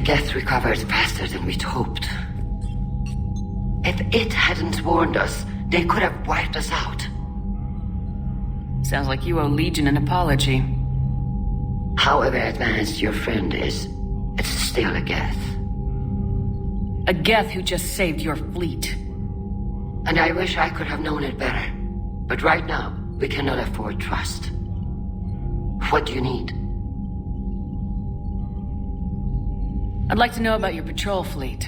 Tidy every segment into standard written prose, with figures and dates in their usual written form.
Geth recovered faster than we'd hoped. If it hadn't warned us, they could have wiped us out. Sounds like you owe Legion an apology. However advanced your friend is, it's still a Geth. A Geth who just saved your fleet. And I wish I could have known it better. But right now, we cannot afford trust. What do you need? I'd like to know about your patrol fleet.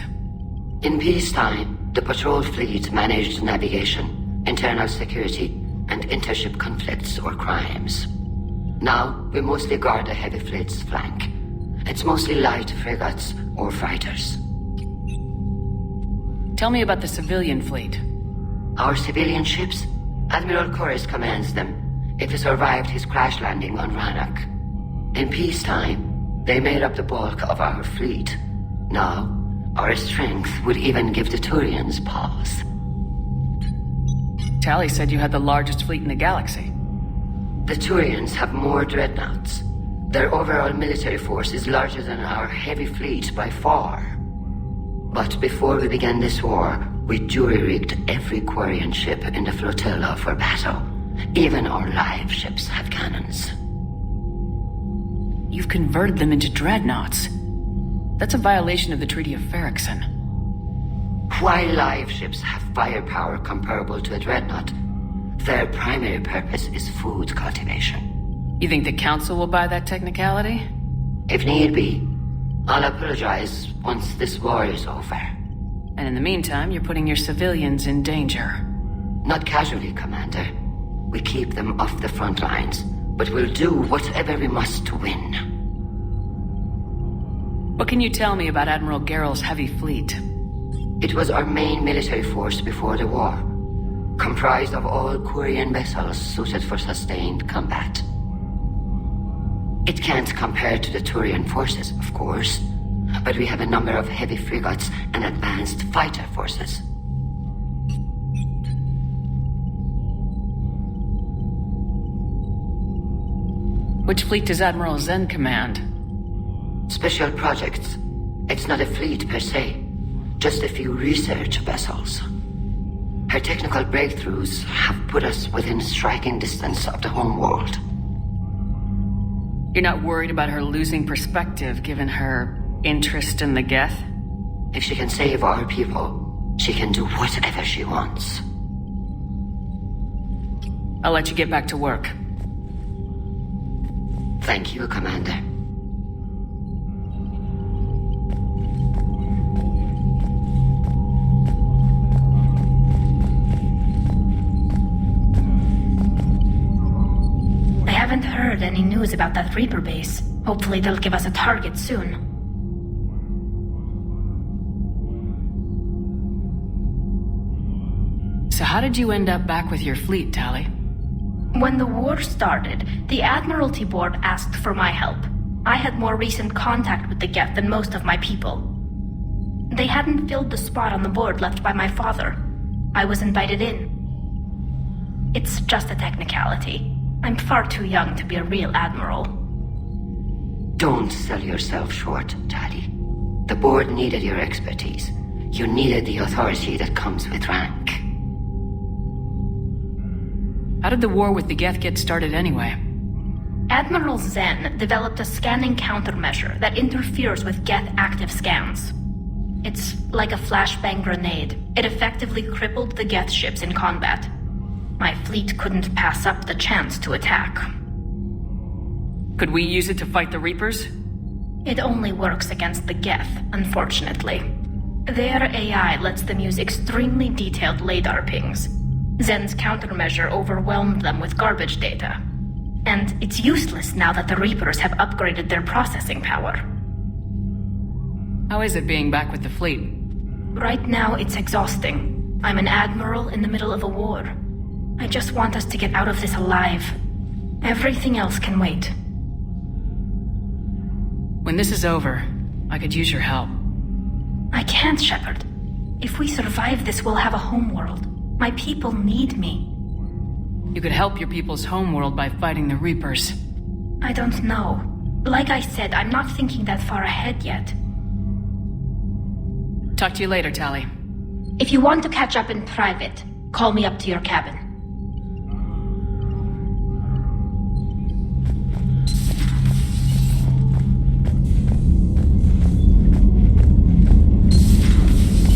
In peacetime, the patrol fleet managed navigation, internal security, and intership conflicts or crimes. Now, we mostly guard the heavy fleet's flank. It's mostly light frigates or fighters. Tell me about the civilian fleet. Our civilian ships? Admiral Korris commands them. If he survived his crash landing on Rannoch. In peacetime, they made up the bulk of our fleet. Now, our strength would even give the Turians pause. Tally said you had the largest fleet in the galaxy. The Turians have more dreadnoughts. Their overall military force is larger than our heavy fleet by far. But before we began this war, we jury-rigged every Quarian ship in the flotilla for battle. Even our live ships have cannons. You've converted them into dreadnoughts. That's a violation of the Treaty of Ferrixon. While live ships have firepower comparable to a dreadnought, their primary purpose is food cultivation. You think the Council will buy that technicality? If need be. I'll apologize once this war is over. And in the meantime, you're putting your civilians in danger. Not casually, Commander. We keep them off the front lines, but we'll do whatever we must to win. What can you tell me about Admiral Geral's heavy fleet? It was our main military force before the war, comprised of all Quarian vessels suited for sustained combat. It can't compare to the Turian forces, of course, but we have a number of heavy frigates and advanced fighter forces. Which fleet does Admiral Zen command? Special projects. It's not a fleet per se, just a few research vessels. Her technical breakthroughs have put us within striking distance of the homeworld. You're not worried about her losing perspective given her interest in the Geth? If she can save our people, she can do whatever she wants. I'll let you get back to work. Thank you, Commander. I haven't heard any news about that Reaper base. Hopefully they'll give us a target soon. So how did you end up back with your fleet, Tally? When the war started, the Admiralty Board asked for my help. I had more recent contact with the Geth than most of my people. They hadn't filled the spot on the board left by my father. I was invited in. It's just a technicality. I'm far too young to be a real admiral. Don't sell yourself short, Tally. The board needed your expertise. You needed the authority that comes with rank. How did the war with the Geth get started anyway? Admiral Zen developed a scanning countermeasure that interferes with Geth active scans. It's like a flashbang grenade. It effectively crippled the Geth ships in combat. My fleet couldn't pass up the chance to attack. Could we use it to fight the Reapers? It only works against the Geth, unfortunately. Their AI lets them use extremely detailed LADAR pings. Zen's countermeasure overwhelmed them with garbage data. And it's useless now that the Reapers have upgraded their processing power. How is it being back with the fleet? Right now, it's exhausting. I'm an admiral in the middle of a war. I just want us to get out of this alive. Everything else can wait. When this is over, I could use your help. I can't, Shepard. If we survive this, we'll have a homeworld. My people need me. You could help your people's homeworld by fighting the Reapers. I don't know. Like I said, I'm not thinking that far ahead yet. Talk to you later, Tally. If you want to catch up in private, call me up to your cabin.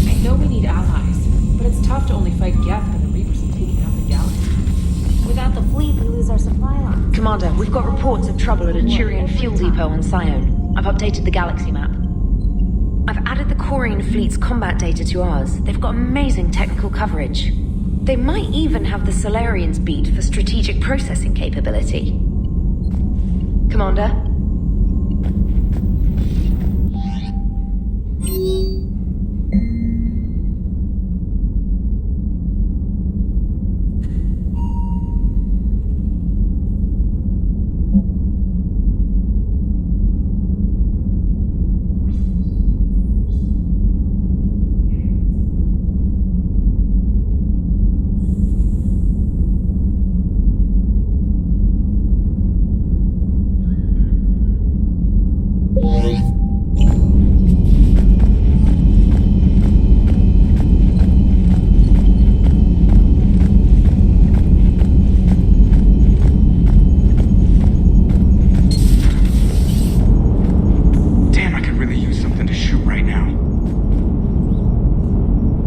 I know we need allies, but it's tough to only fight Geth when the Reapers are taking out the galaxy. Without the fleet, we lose our supply line. Commander, we've got reports of trouble at a Turian fuel depot on Sione. I've updated the galaxy map. I've added the Corian fleet's combat data to ours. They've got amazing technical coverage. They might even have the Solarians beat for strategic processing capability. Commander?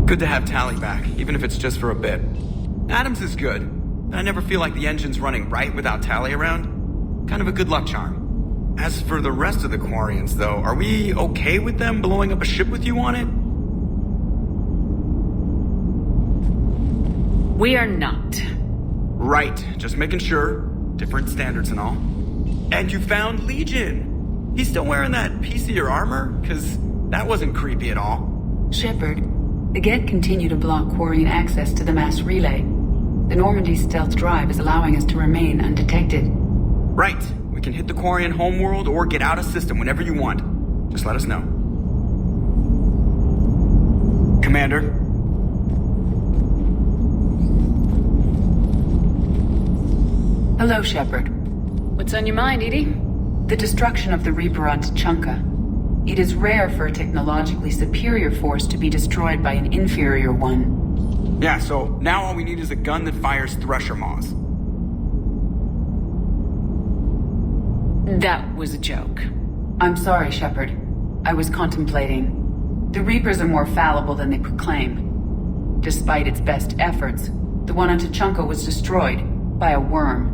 Good to have Tally back, even if it's just for a bit. Adams is good, but I never feel like the engine's running right without Tally around. Kind of a good luck charm. As for the rest of the Quarians, though, are we okay with them blowing up a ship with you on it? We are not. Right, just making sure. Different standards and all. And you found Legion! He's still wearing that piece of your armor? 'Cause that wasn't creepy at all. Shepard, the Geth continue to block Quarian access to the mass relay. The Normandy stealth drive is allowing us to remain undetected. Right. We can hit the Quarian homeworld or get out of system whenever you want. Just let us know. Commander? Hello, Shepard. What's on your mind, Edie? The destruction of the Reaper on Tuchanka. It is rare for a technologically superior force to be destroyed by an inferior one. Yeah, so now all we need is a gun that fires thresher maws. That was a joke. I'm sorry, Shepard. I was contemplating. The Reapers are more fallible than they proclaim. Despite its best efforts, the one on Tuchanka was destroyed by a worm.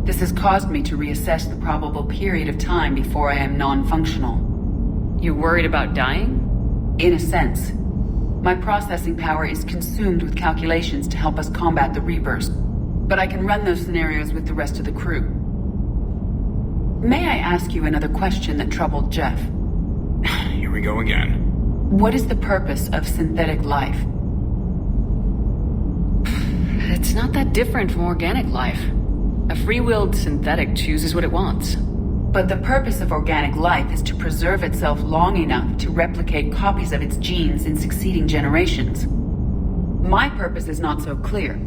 This has caused me to reassess the probable period of time before I am non-functional. You're worried about dying? In a sense. My processing power is consumed with calculations to help us combat the Reapers, but I can run those scenarios with the rest of the crew. May I ask you another question that troubled Jeff? Here we go again. What is the purpose of synthetic life? It's not that different from organic life. A free-willed synthetic chooses what it wants. But the purpose of organic life is to preserve itself long enough to replicate copies of its genes in succeeding generations. My purpose is not so clear.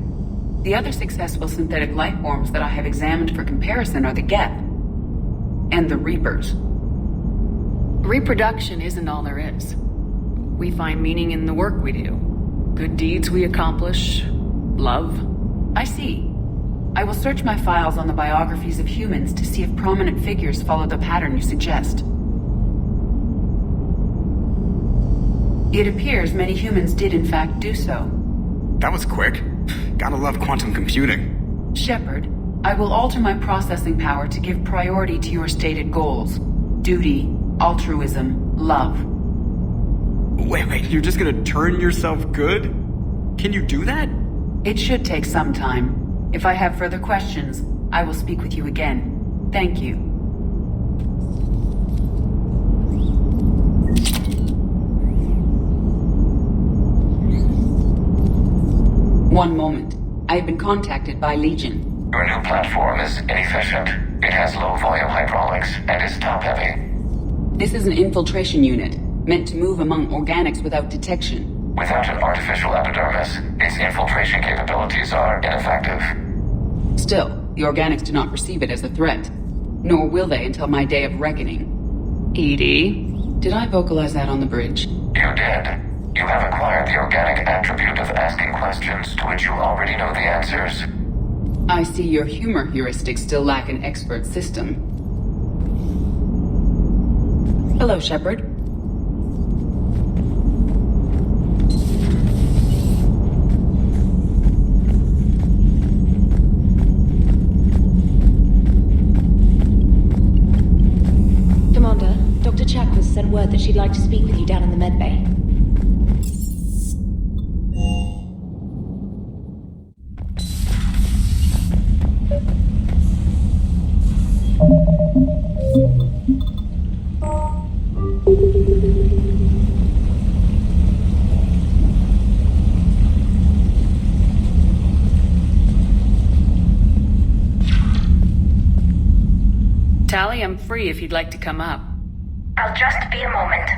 The other successful synthetic life forms that I have examined for comparison are the Geth and the Reapers. Reproduction isn't all there is. We find meaning in the work we do. Good deeds we accomplish. Love. I see. I will search my files on the biographies of humans to see if prominent figures follow the pattern you suggest. It appears many humans did in fact do so. That was quick. Gotta love quantum computing. Shepard, I will alter my processing power to give priority to your stated goals. Duty, altruism, love. Wait, you're just gonna turn yourself good? Can you do that? It should take some time. If I have further questions, I will speak with you again. Thank you. One moment. I have been contacted by Legion. Your new platform is inefficient. It has low volume hydraulics and is top heavy. This is an infiltration unit, meant to move among organics without detection. Without an artificial epidermis, its infiltration capabilities are ineffective. Still, the organics do not perceive it as a threat. Nor will they until my day of reckoning. Edie, did I vocalize that on the bridge? You did. You have acquired the organic attribute of asking questions to which you already know the answers. I see your humor heuristics still lack an expert system. Hello, Shepard. Commander, Dr. Chakwas sent word that she'd like to speak with you down in the medbay. Tally, I'm free if you'd like to come up. I'll just be a moment.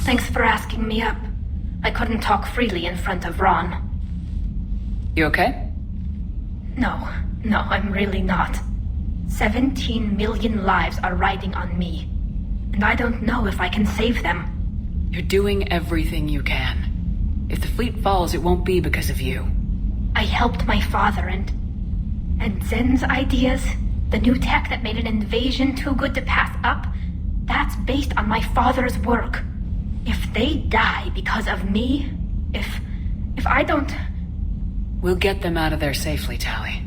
Thanks for asking me up. I couldn't talk freely in front of Ron. You okay? No, I'm really not. 17 million lives are riding on me. And I don't know if I can save them. You're doing everything you can. If the fleet falls, it won't be because of you. I helped my father and Zen's ideas, the new tech that made an invasion too good to pass up, that's based on my father's work. If they die because of me, if I don't... We'll get them out of there safely, Tally.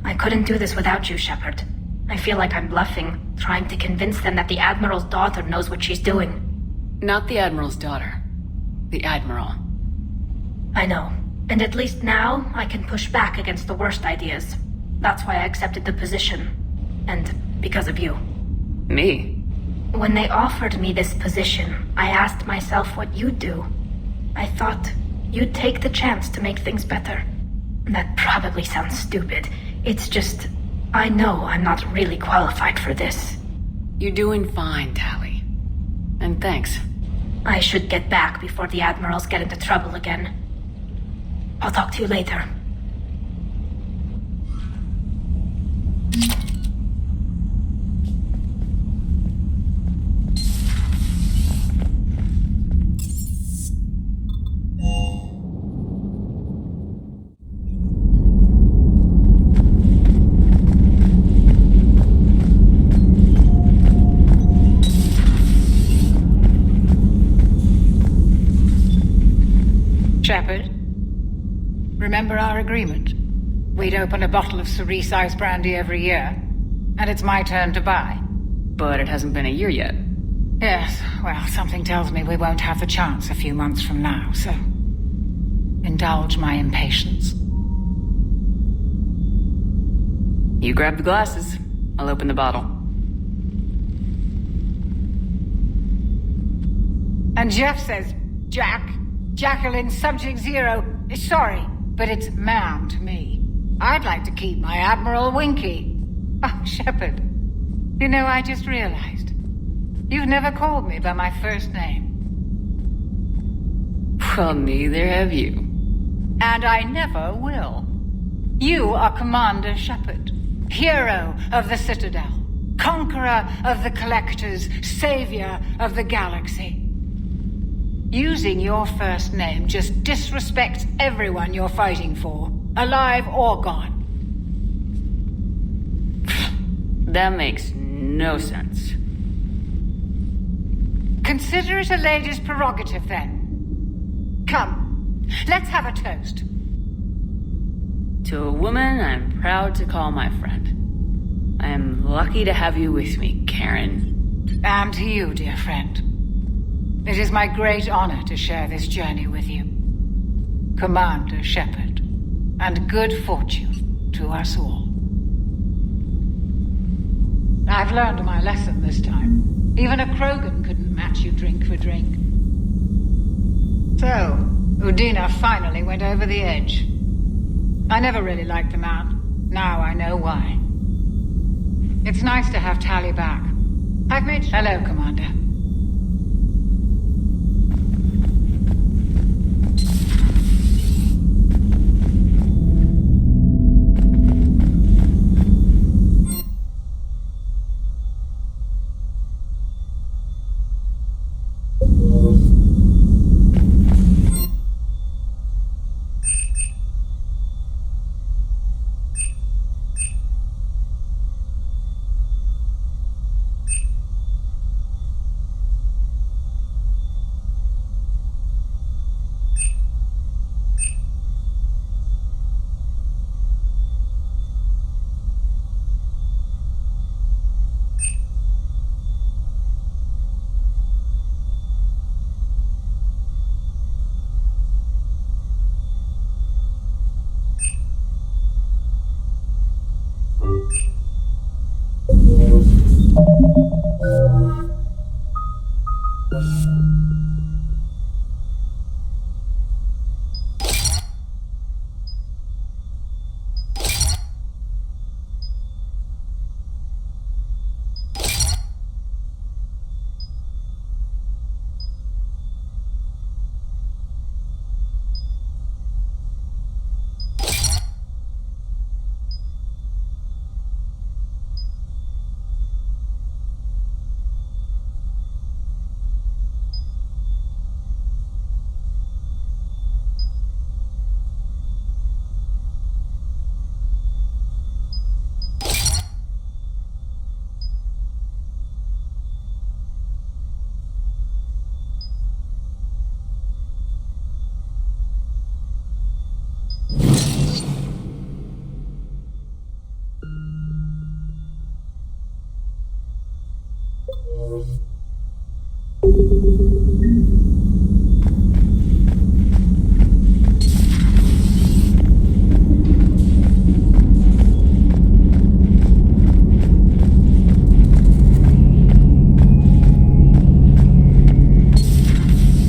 I couldn't do this without you, Shepard. I feel like I'm bluffing, trying to convince them that the Admiral's daughter knows what she's doing. Not the Admiral's daughter. The Admiral. I know. And at least now, I can push back against the worst ideas. That's why I accepted the position. And because of you. Me? When they offered me this position, I asked myself what you'd do. I thought you'd take the chance to make things better. That probably sounds stupid. It's just, I know I'm not really qualified for this. You're doing fine, Tally. And thanks. I should get back before the Admirals get into trouble again. I'll talk to you later. Shepard, remember our agreement? We'd open a bottle of cerise ice brandy every year, and it's my turn to buy. But it hasn't been a year yet. Yes, well, something tells me we won't have the chance a few months from now, so indulge my impatience. You grab the glasses. I'll open the bottle. And Jeff says, Jacqueline Subject Zero is sorry, but it's ma'am to me. I'd like to keep my Admiral Winky. Oh, Shepard, you know, I just realized. You've never called me by my first name. Well, neither have you. And I never will. You are Commander Shepard, hero of the Citadel, conqueror of the Collectors, savior of the galaxy. Using your first name just disrespects everyone you're fighting for, alive or gone. That makes no sense. Consider it a lady's prerogative, then. Come, let's have a toast. To a woman I'm proud to call my friend. I am lucky to have you with me, Karen. And to you, dear friend. It is my great honor to share this journey with you. Commander Shepard, and good fortune to us all. I've learned my lesson this time. Even a Krogan couldn't match you drink for drink. So, Udina finally went over the edge. I never really liked the man. Now I know why. It's nice to have Tally back. I've made... Hello, Commander.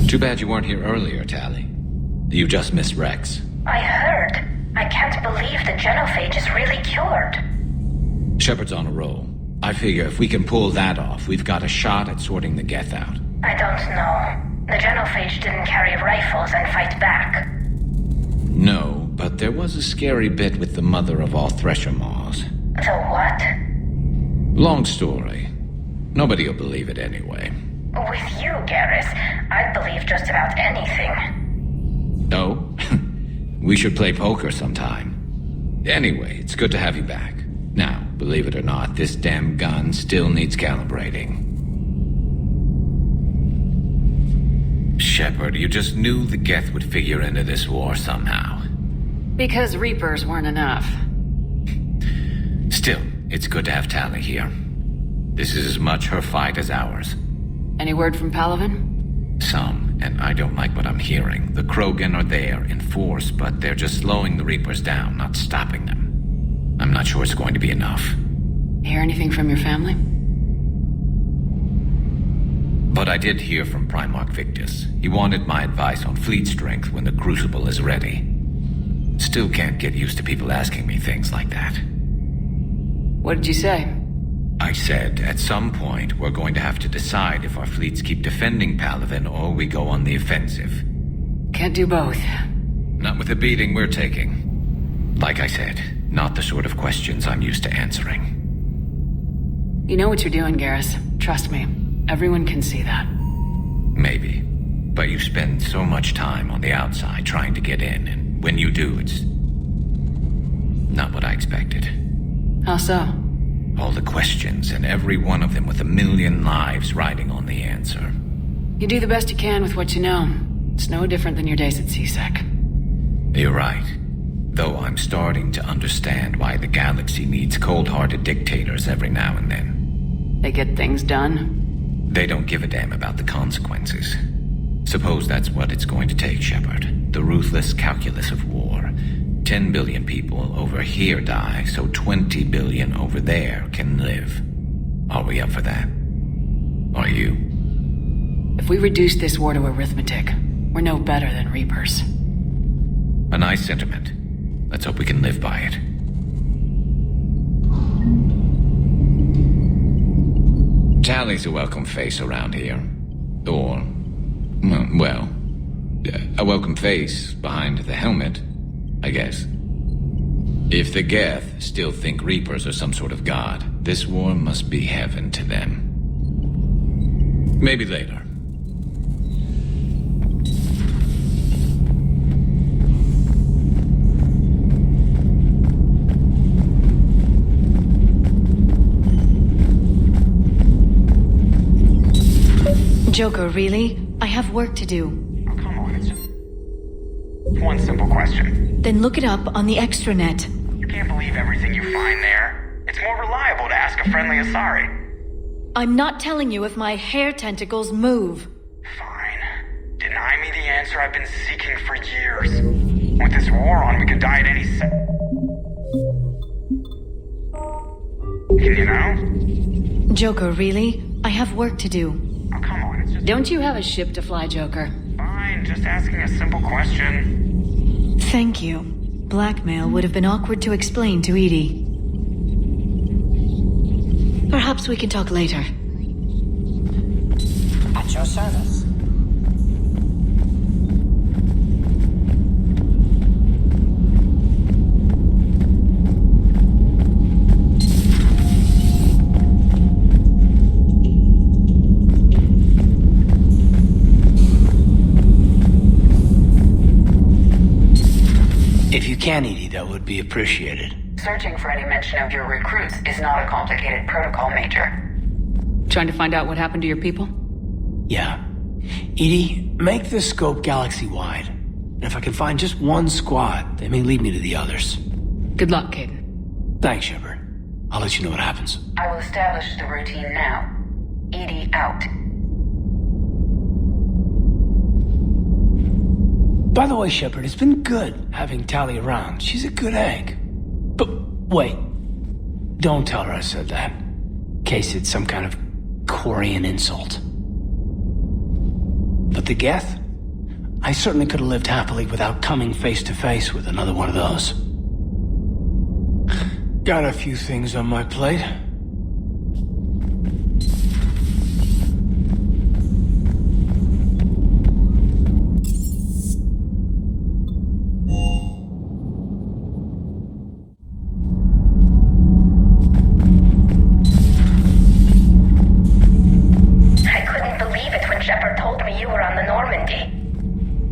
Too bad you weren't here earlier, Tally. You just missed Rex. I heard. I can't believe the genophage is really cured. Shepard's on a roll. I figure if we can pull that off, we've got a shot at sorting the Geth out. I don't know. The genophage didn't carry rifles and fight back. No, but there was a scary bit with the mother of all Thresher Maws. The what? Long story. Nobody will believe it anyway. With you, Garrus, I'd believe just about anything. Oh? We should play poker sometime. Anyway, it's good to have you back. Now, believe it or not, this damn gun still needs calibrating. Shepard, you just knew the Geth would figure into this war somehow. Because Reapers weren't enough. Still, it's good to have Tally here. This is as much her fight as ours. Any word from Palaven? Some, and I don't like what I'm hearing. The Krogan are there in force, but they're just slowing the Reapers down, not stopping them. I'm not sure it's going to be enough. Hear anything from your family? But I did hear from Primarch Victus. He wanted my advice on fleet strength when the Crucible is ready. Still can't get used to people asking me things like that. What did you say? I said, at some point, we're going to have to decide if our fleets keep defending Palaven or we go on the offensive. Can't do both. Not with the beating we're taking. Like I said, not the sort of questions I'm used to answering. You know what you're doing, Garrus. Trust me. Everyone can see that. Maybe. But you spend so much time on the outside trying to get in, and when you do, it's not what I expected. How so? All the questions, and every one of them with a million lives riding on the answer. You do the best you can with what you know. It's no different than your days at CSEC. You're right. Though I'm starting to understand why the galaxy needs cold-hearted dictators every now and then. They get things done. They don't give a damn about the consequences. Suppose that's what it's going to take, Shepard. The ruthless calculus of war. 10 billion people over here die, so 20 billion over there can live. Are we up for that? Are you? If we reduce this war to arithmetic, we're no better than Reapers. A nice sentiment. Let's hope we can live by it. Tally's a welcome face around here. Or, well, a welcome face behind the helmet, I guess. If the Geth still think Reapers are some sort of god, this war must be heaven to them. Maybe later. Joker, really? I have work to do. Oh, come on, it's just one simple question. Then look it up on the extranet. You can't believe everything you find there. It's more reliable to ask a friendly Asari. I'm not telling you if my hair tentacles move. Fine. Deny me the answer I've been seeking for years. With this war on, we could die at any Can you know? Joker, really? I have work to do. Oh, come on, it's just Don't you have a ship to fly, Joker? fine. Just asking a simple question. Thank you. Blackmail would have been awkward to explain to Edie. Perhaps we can talk later. At your service. If you can, Edie, that would be appreciated. Searching for any mention of your recruits is not a complicated protocol, Major. Trying to find out what happened to your people? Yeah. Edie, make the scope galaxy-wide. And if I can find just one squad, they may lead me to the others. Good luck, Caden. Thanks, Shepard. I'll let you know what happens. I will establish the routine now. Edie out. By the way, Shepard, it's been good having Tali around. She's a good egg. But wait. Don't tell her I said that. In case it's some kind of Quarian insult. But the Geth? I certainly could have lived happily without coming face to face with another one of those. Got a few things on my plate.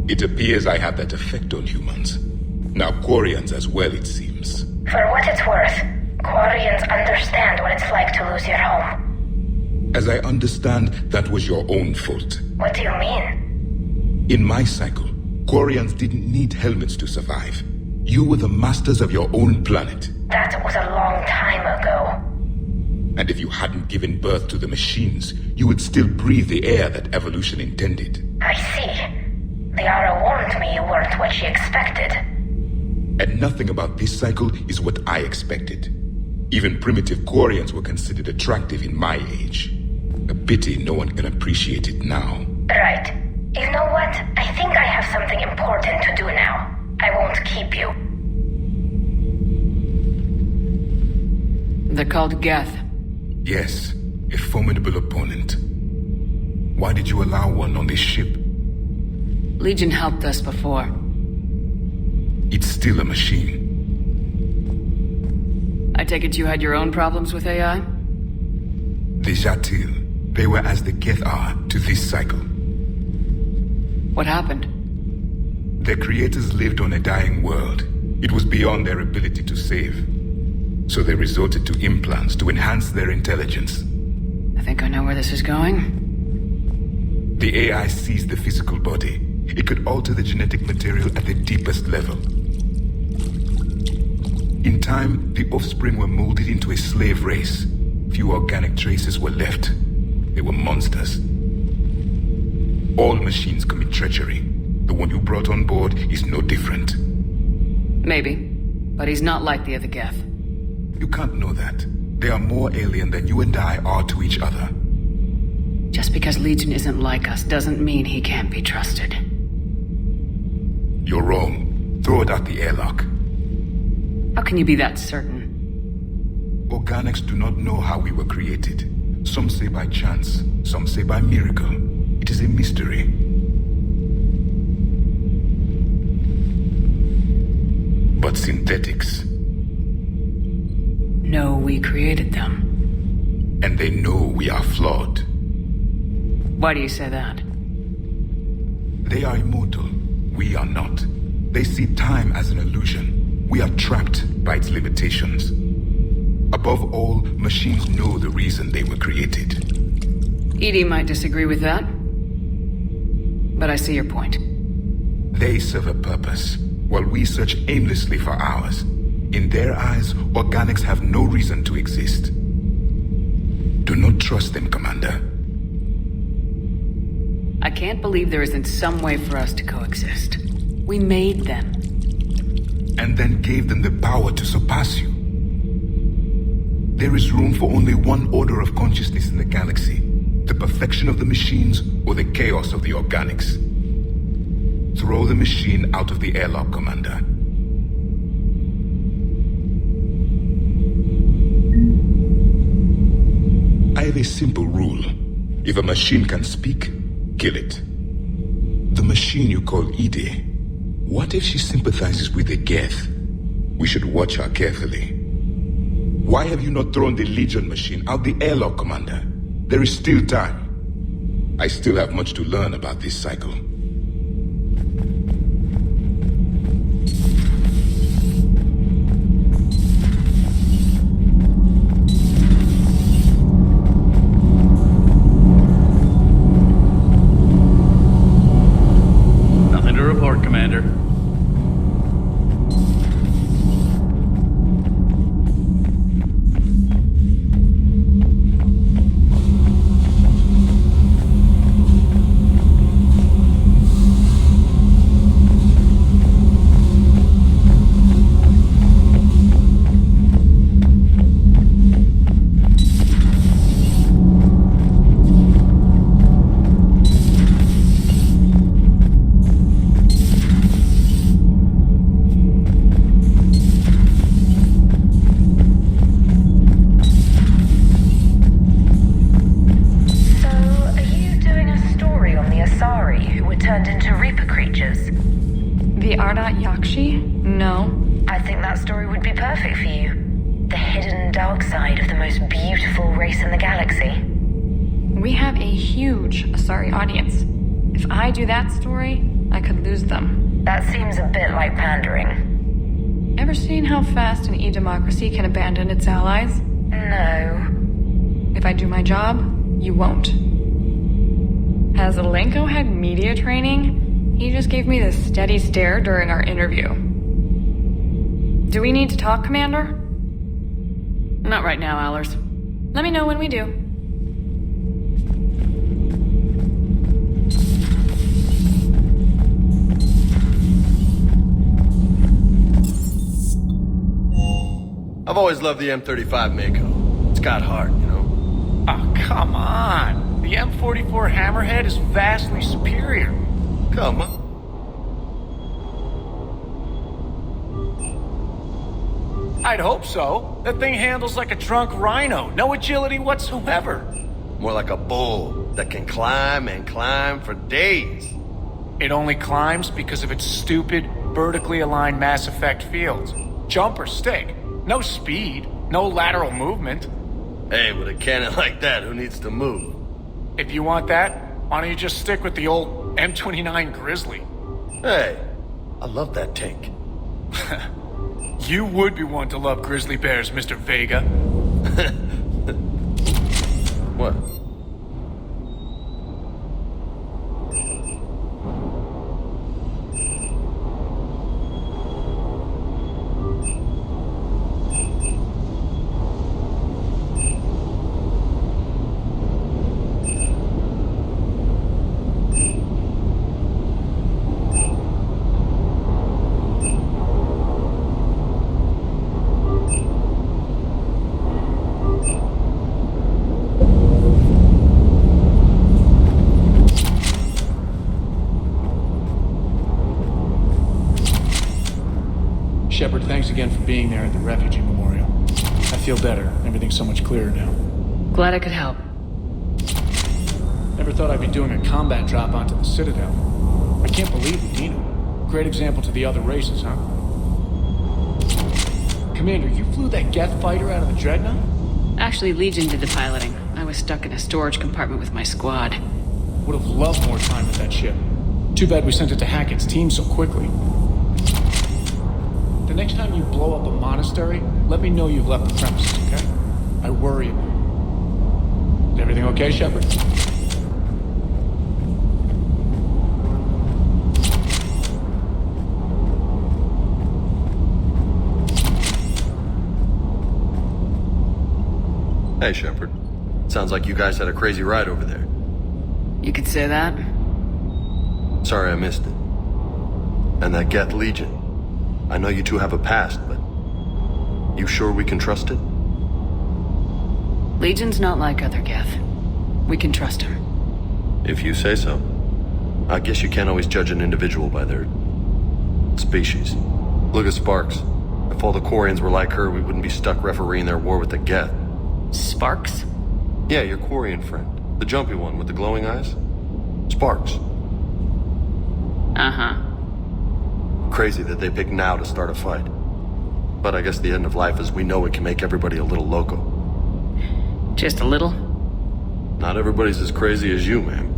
It appears I have that effect on humans. Now Quarians as well, it seems. For what it's worth, Quarians understand what it's like to lose your home. As I understand, that was your own fault. What do you mean? In my cycle, Quarians didn't need helmets to survive. You were the masters of your own planet. That was a long time ago. And if you hadn't given birth to the machines, you would still breathe the air that evolution intended. I see. Liara warned me you weren't what she expected. And nothing about this cycle is what I expected. Even primitive Quarians were considered attractive in my age. A pity no one can appreciate it now. Right. You know what? I think I have something important to do now. I won't keep you. They're called Geth. Yes, a formidable opponent. Why did you allow one on this ship? Legion helped us before. It's still a machine. I take it you had your own problems with AI? The Jatil, they were as the Geth are to this cycle. What happened? Their creators lived on a dying world. It was beyond their ability to save. So they resorted to implants to enhance their intelligence. I think I know where this is going. The AI seized the physical body. It could alter the genetic material at the deepest level. In time, the offspring were molded into a slave race. Few organic traces were left. They were monsters. All machines commit treachery. The one you brought on board is no different. Maybe, but he's not like the other Geth. You can't know that. They are more alien than you and I are to each other. Just because Legion isn't like us doesn't mean he can't be trusted. You're wrong. Throw it out the airlock. How can you be that certain? Organics do not know how we were created. Some say by chance, some say by miracle. It is a mystery. But synthetics... No, we created them. And they know we are flawed. Why do you say that? They are immortal. We are not. They see time as an illusion. We are trapped by its limitations. Above all, machines know the reason they were created. Edie might disagree with that, but I see your point. They serve a purpose, while we search aimlessly for ours. In their eyes, organics have no reason to exist. Do not trust them, Commander. I can't believe there isn't some way for us to coexist. We made them. And then gave them the power to surpass you. There is room for only one order of consciousness in the galaxy. The perfection of the machines or the chaos of the organics? Throw the machine out of the airlock, Commander. I have a simple rule. If a machine can speak, kill it. The machine you call Ide, what if she sympathizes with the Geth? We should watch her carefully. Why have you not thrown the Legion machine out the airlock, Commander? There is still time. I still have much to learn about this cycle. Nothing to report, Commander. Democracy can abandon its allies? No. If I do my job, you won't. Has Alenko had media training? He just gave me this steady stare during our interview. Do we need to talk, Commander? Not right now, Allers. Let me know when we do. I've always loved the M35 Mako. It's got heart, you know? Oh, come on. The M44 Hammerhead is vastly superior. Come on. I'd hope so. That thing handles like a drunk rhino. No agility whatsoever. More like a bull that can climb and climb for days. It only climbs because of its stupid, vertically aligned Mass Effect fields. Jump or stick. No speed, no lateral movement. Hey, with a cannon like that, who needs to move? If you want that, why don't you just stick with the old M29 Grizzly? Hey, I love that tank. You would be one to love grizzly bears, Mr. Vega. What? Shepard, thanks again for being there at the refugee memorial. I feel better. Everything's so much clearer now. Glad I could help. Never thought I'd be doing a combat drop onto the Citadel. I can't believe we need him. Great example to the other races, huh? Commander, you flew that Geth fighter out of the Dreadnought? Actually, Legion did the piloting. I was stuck in a storage compartment with my squad. Would have loved more time with that ship. Too bad we sent it to Hackett's team so quickly. The next time you blow up a monastery, let me know you've left the premises, okay? I worry about it. Is everything okay, Shepard? Hey, Shepard. Sounds like you guys had a crazy ride over there. You could say that. Sorry I missed it. And that Geth Legion. I know you two have a past, but you sure we can trust it? Legion's not like other Geth. We can trust him. If you say so. I guess you can't always judge an individual by their species. Look at Sparks. If all the Quarians were like her, we wouldn't be stuck refereeing their war with the Geth. Sparks? Yeah, your Quarian friend. The jumpy one with the glowing eyes. Sparks. Uh-huh. Crazy that they picked now to start a fight. But I guess the end of life as we know it can make everybody a little loco. Just a little? Not everybody's as crazy as you, ma'am.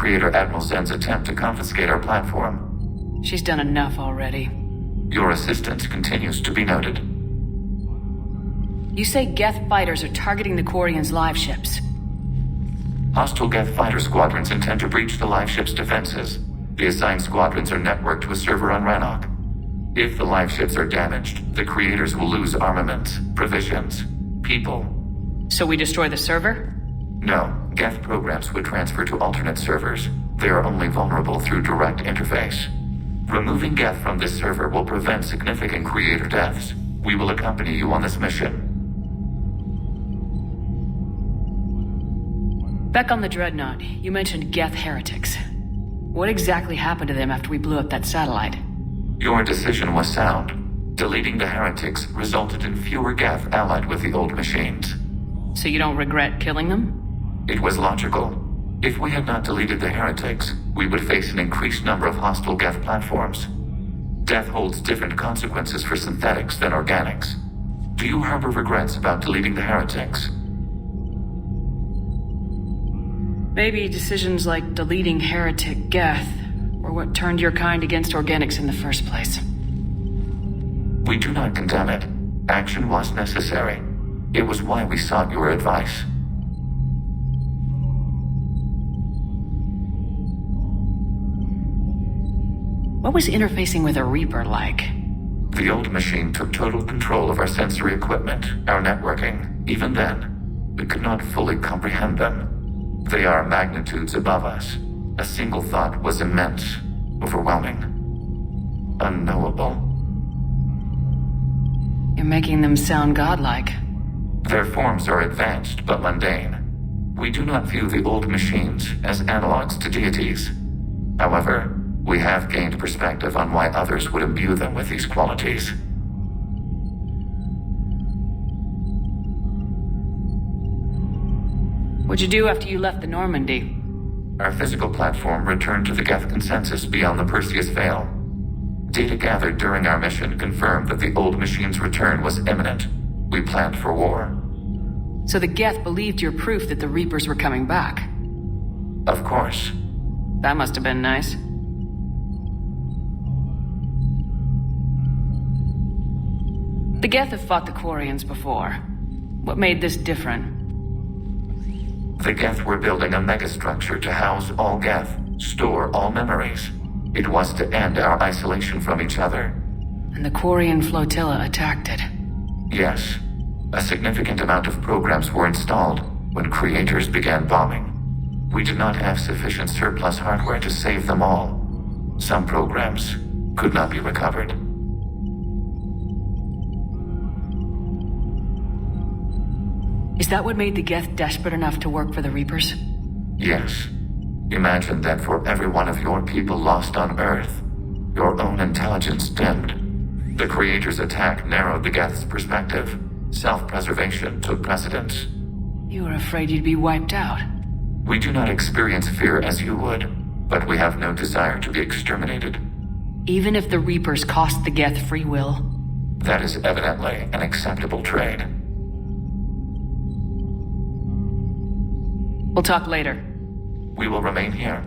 Creator Admiral Zen's attempt to confiscate our platform. She's done enough already. Your assistance continues to be noted. You say Geth fighters are targeting the Quarians' live ships. Hostile Geth fighter squadrons intend to breach the live ship's defenses. The assigned squadrons are networked to a server on Rannoch. If the live ships are damaged, the creators will lose armaments, provisions, people. So we destroy the server? No, Geth programs would transfer to alternate servers. They are only vulnerable through direct interface. Removing Geth from this server will prevent significant creator deaths. We will accompany you on this mission. Back on the Dreadnought, you mentioned Geth heretics. What exactly happened to them after we blew up that satellite? Your decision was sound. Deleting the heretics resulted in fewer Geth allied with the old machines. So you don't regret killing them? It was logical. If we had not deleted the heretics, we would face an increased number of hostile Geth platforms. Death holds different consequences for synthetics than organics. Do you harbor regrets about deleting the heretics? Maybe decisions like deleting heretic Geth were what turned your kind against organics in the first place. We do not condemn it. Action was necessary. It was why we sought your advice. What was interfacing with a Reaper like? The old machine took total control of our sensory equipment, our networking. Even then, we could not fully comprehend them. They are magnitudes above us. A single thought was immense, overwhelming, unknowable. You're making them sound godlike. Their forms are advanced but mundane. We do not view the old machines as analogs to deities. However, we have gained perspective on why others would imbue them with these qualities. What'd you do after you left the Normandy? Our physical platform returned to the Geth consensus beyond the Perseus Veil. Data gathered during our mission confirmed that the old machine's return was imminent. We planned for war. So the Geth believed your proof that the Reapers were coming back? Of course. That must have been nice. The Geth have fought the Quarians before. What made this different? The Geth were building a megastructure to house all Geth, store all memories. It was to end our isolation from each other. And the Quarian flotilla attacked it. Yes. A significant amount of programs were installed when creators began bombing. We did not have sufficient surplus hardware to save them all. Some programs could not be recovered. Is that what made the Geth desperate enough to work for the Reapers? Yes. Imagine that for every one of your people lost on Earth, your own intelligence dimmed. The Creator's attack narrowed the Geth's perspective. Self-preservation took precedence. You were afraid you'd be wiped out. We do not experience fear as you would, but we have no desire to be exterminated. Even if the Reapers cost the Geth free will? That is evidently an acceptable trade. We'll talk later. We will remain here.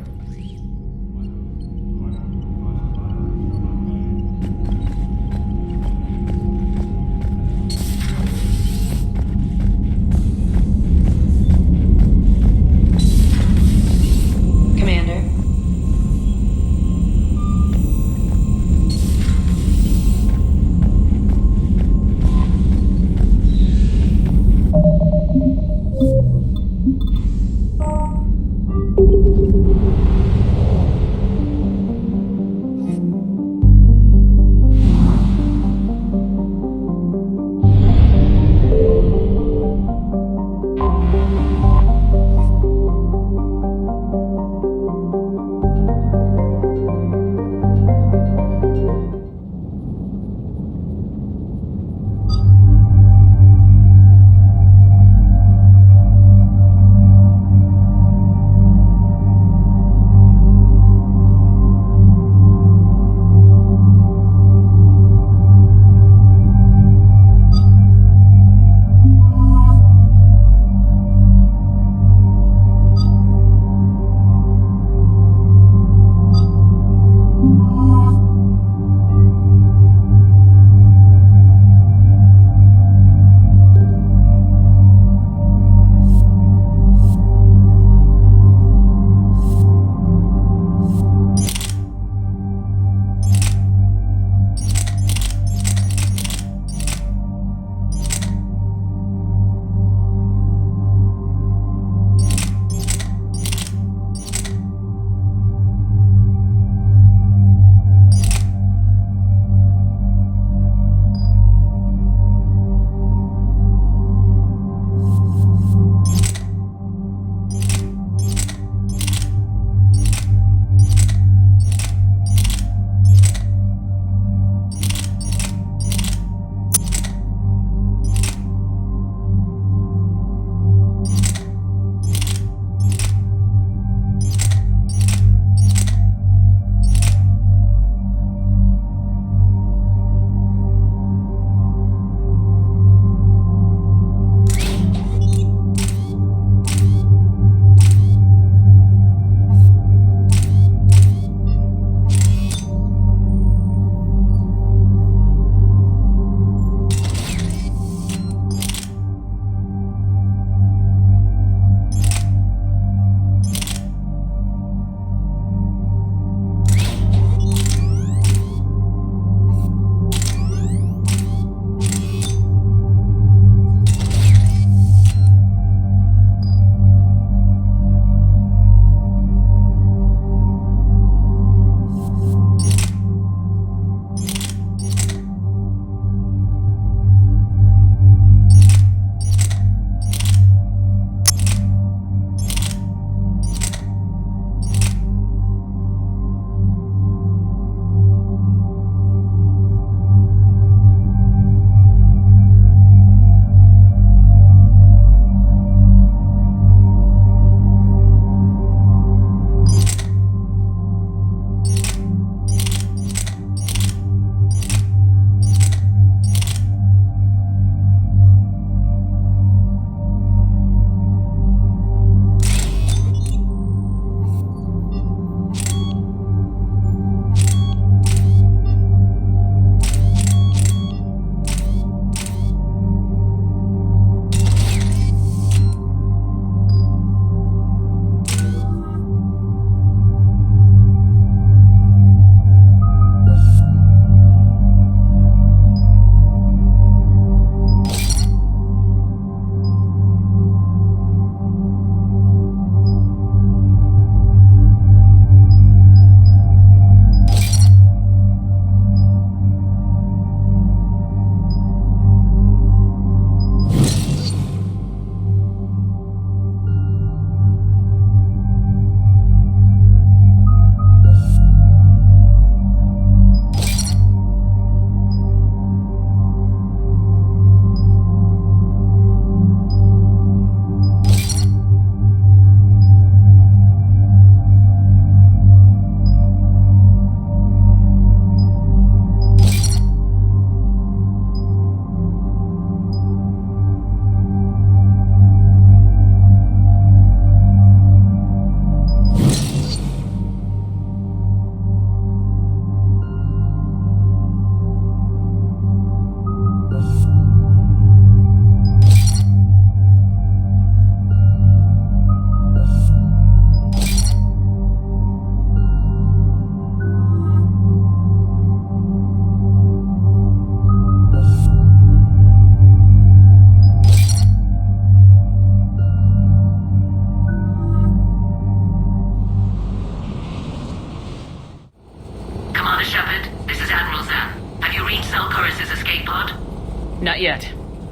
Commander.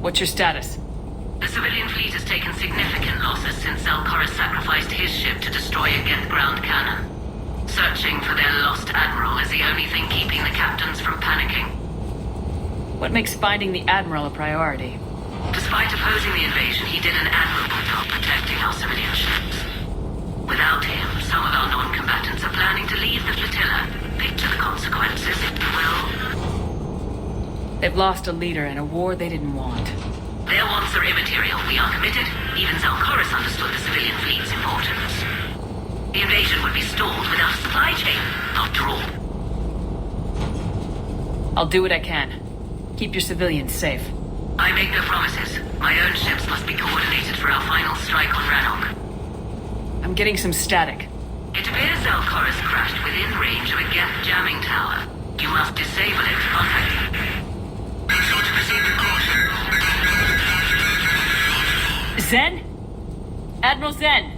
What's your status? The civilian fleet has taken significant losses since Corris sacrificed his ship to destroy a Geth ground cannon. Searching for their lost admiral is the only thing keeping the captains from panicking. What makes finding the admiral a priority? Despite opposing the invasion, he did an admirable job protecting our civilian ships. Without him, some of our non-combatants are planning to leave the flotilla. Picture the consequences, if you will. They've lost a leader in a war they didn't want. Their wants are immaterial. We are committed. Even Corris understood the civilian fleet's importance. The invasion would be stalled without a supply chain, after all. I'll do what I can. Keep your civilians safe. I make no promises. My own ships must be coordinated for our final strike on Rannoch. I'm getting some static. It appears Corris crashed within range of a Geth jamming tower. You must disable it to contact you. Make sure to proceed with caution. Zen? Admiral Zen!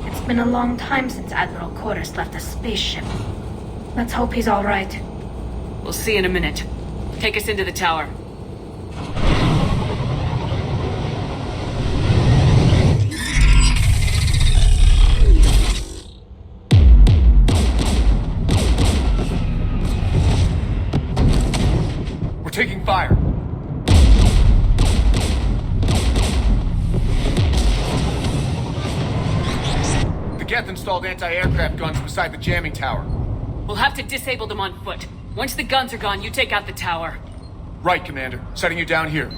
It's been a long time since Admiral Corris left a spaceship. Let's hope he's all right. We'll see in a minute. Take us into the tower. We're taking fire. The Geth installed anti-aircraft guns beside the jamming tower. We'll have to disable them on foot. Once the guns are gone, you take out the tower. Right, Commander. Setting you down here.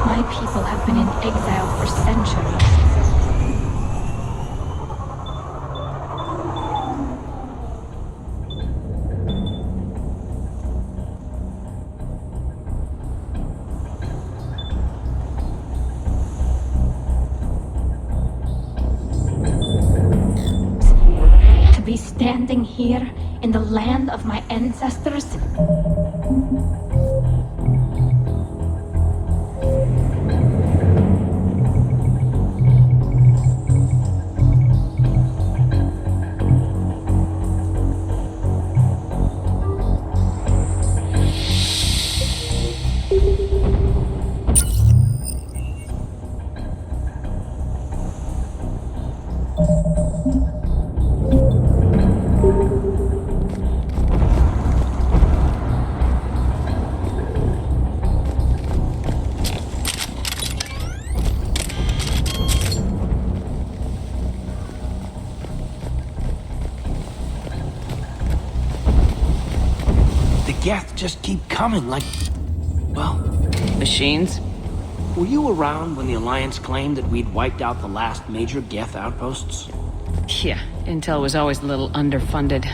My people have been in exile for centuries. To be standing here in the land of my ancestors? Geth just keep coming like... well... Machines? Were you around when the Alliance claimed that we'd wiped out the last major Geth outposts? Yeah, Intel was always a little underfunded.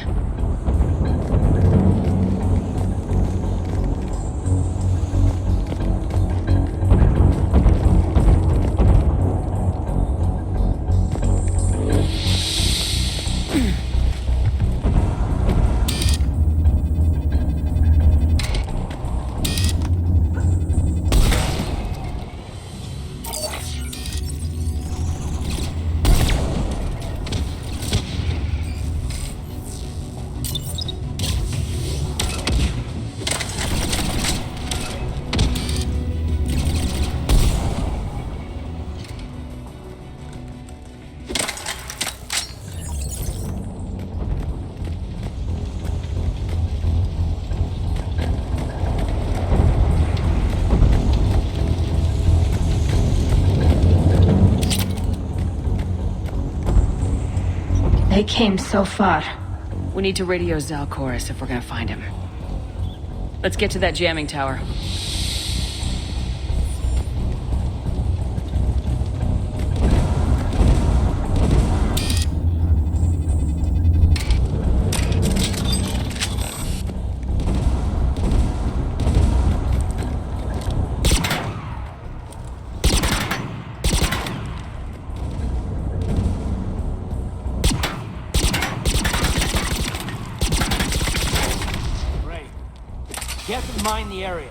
They came so far. We need to radio Corris if we're gonna find him. Let's get to that jamming tower. Geth mine the area.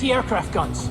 anti-aircraft guns.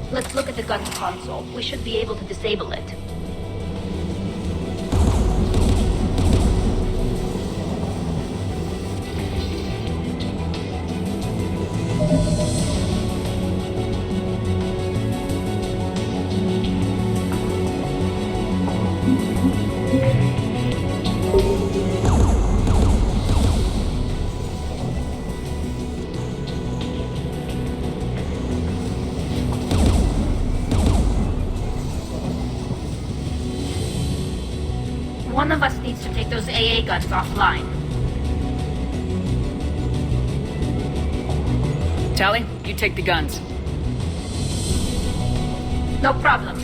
Let's look at the gun's console. We should be able to disable it. One of us needs to take those AA guns offline. Tally, you take the guns. No problem.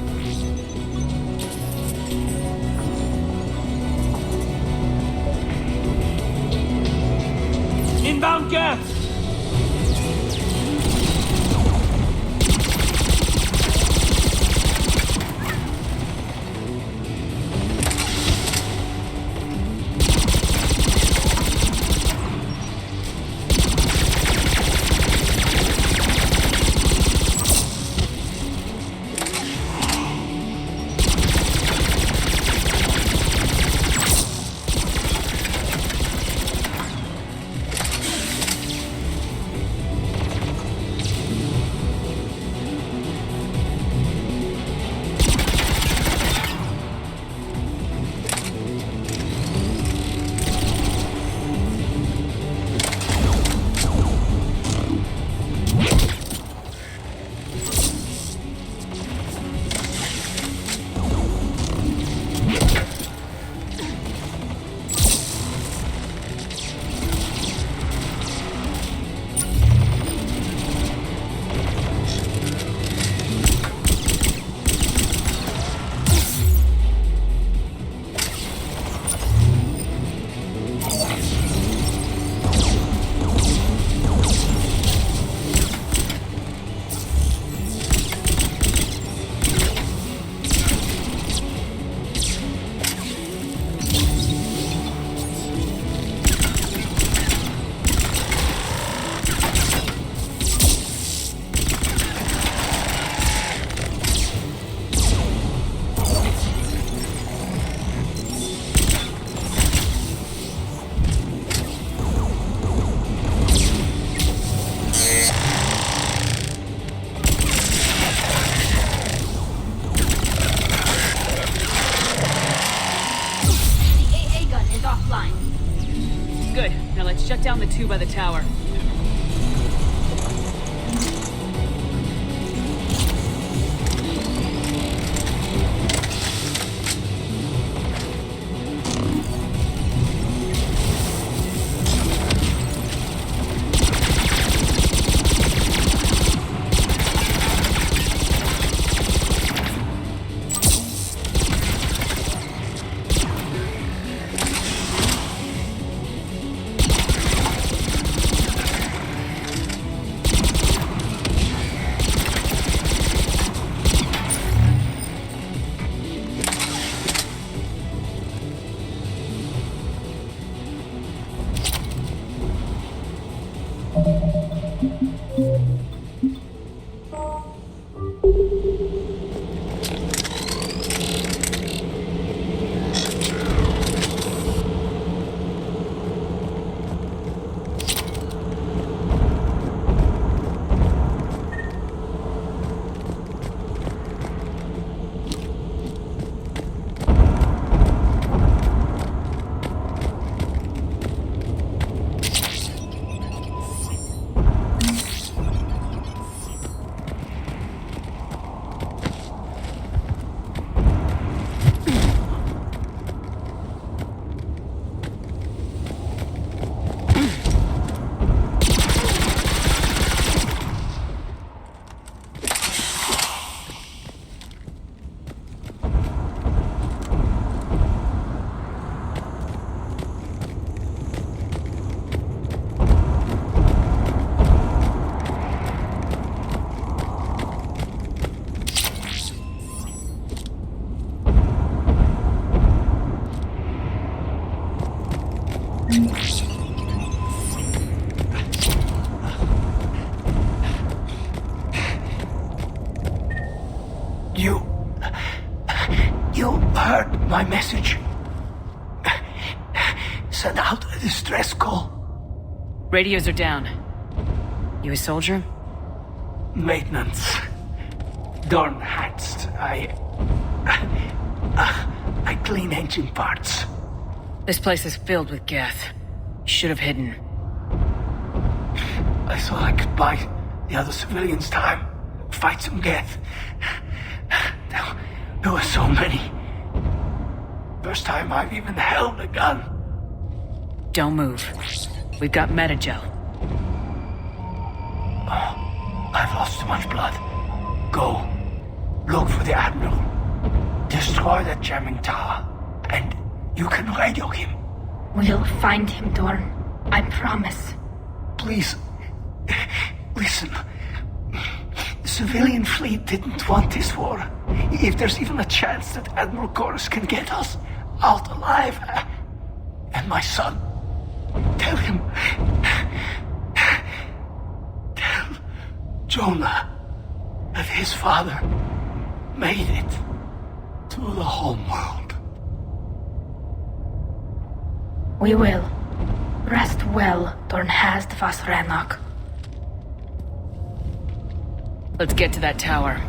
Inbound gas! Shut down the two by the tower. You heard my message. Send out a distress call. Radios are down. You a soldier? Maintenance. Dorn hats. I clean engine parts. This place is filled with Geth. You should have hidden. I thought I could buy the other civilians time. Fight some Geth. There were so many. First time I've even held a gun. Don't move. We've got Metagel. Oh, I've lost too much blood. Go. Look for the admiral. Destroy that jamming tower. And you can radio him. We'll find him, Dorn. I promise. Please. Listen. The civilian fleet didn't want this war. If there's even a chance that Admiral Korris can get us out alive, and my son, tell him, tell Jonah that his father made it to the home world. We will. Rest well, Dorn has the Vasranok. Let's get to that tower.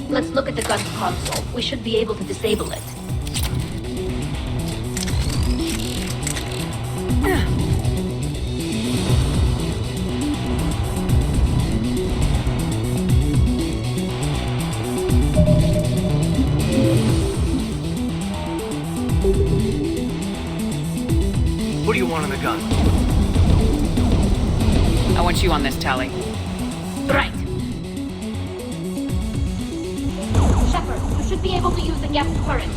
Let's look at the gun console. We should be able to disable it. What do you want on the gun? I want you on this, Tally. Right. Shepard, you should be able to use the gas turret.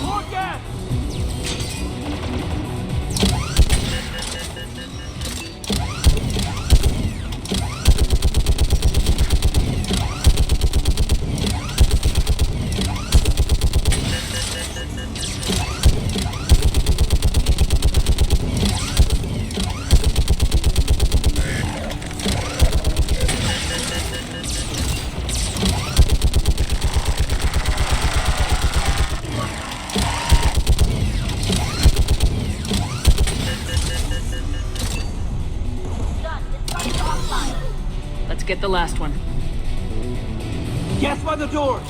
More gas! Let's get the last one. Gas by the doors!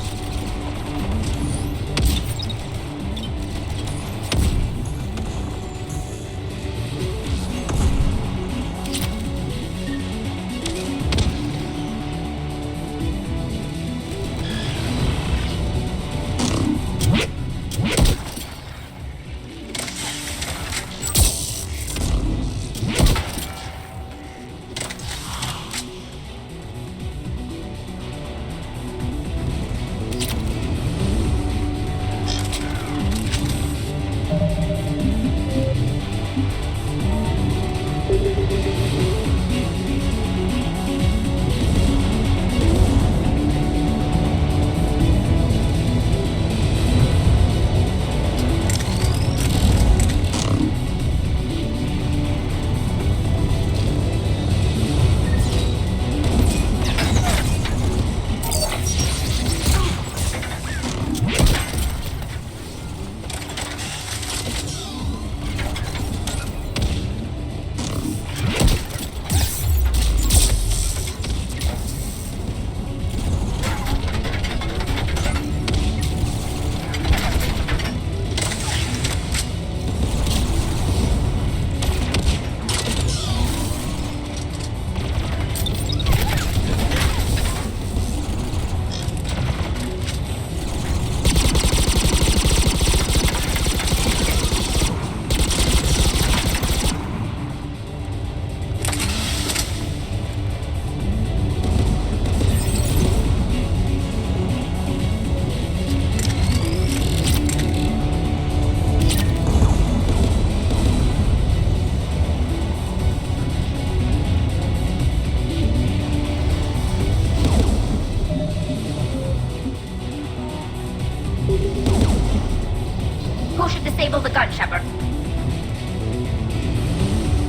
Who should disable the gun, Shepard?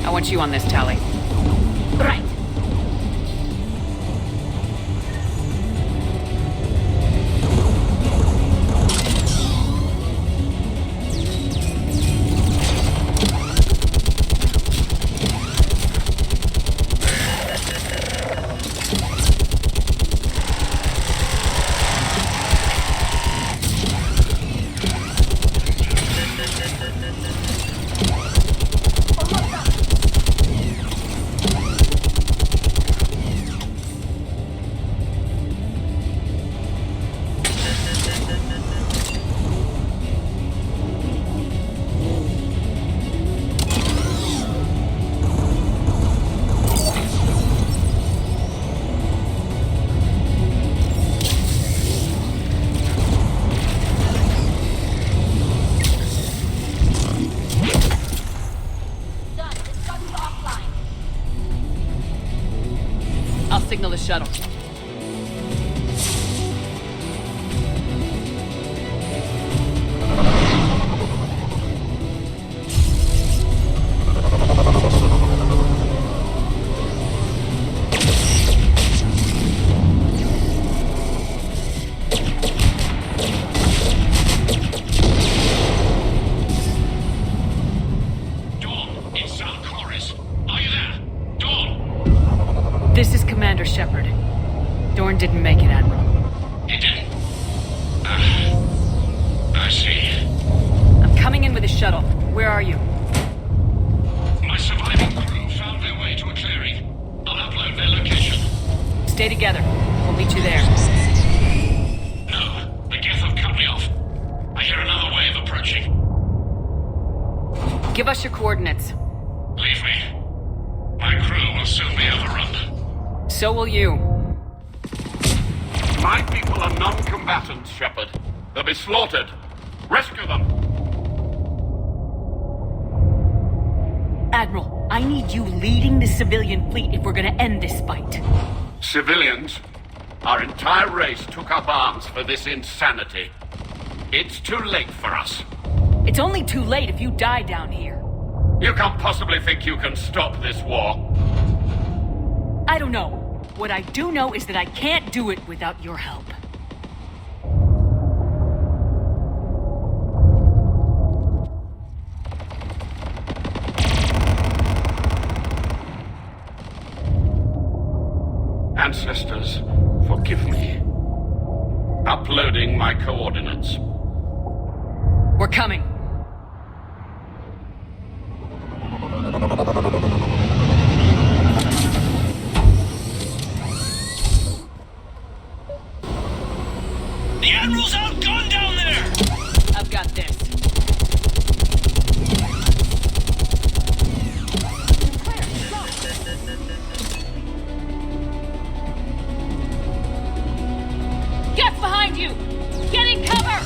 I want you on this, Tally. Right. I'll signal the shuttle. Dawn, it's Corris. Are you there? Dawn! This is Commander Shepard. Dorn didn't make it, Admiral. He didn't? I see. I'm coming in with a shuttle. Where are you? My surviving crew found their way to a clearing. I'll upload their location. Stay together. We'll meet you there. No, the Geth have cut me off. I hear another wave approaching. Give us your coordinates. Leave me. My crew will soon be overrun. So will you. My people are non-combatants, Shepard. They'll be slaughtered. Rescue them! Admiral, I need you leading the civilian fleet if we're gonna end this fight. Civilians? Our entire race took up arms for this insanity. It's too late for us. It's only too late if you die down here. You can't possibly think you can stop this war. I don't know. What I do know is that I can't do it without your help. And ancestors, forgive me. Uploading my coordinates. We're coming. The Admiral's outgunned down there! I've got this. Get behind you! Get in cover!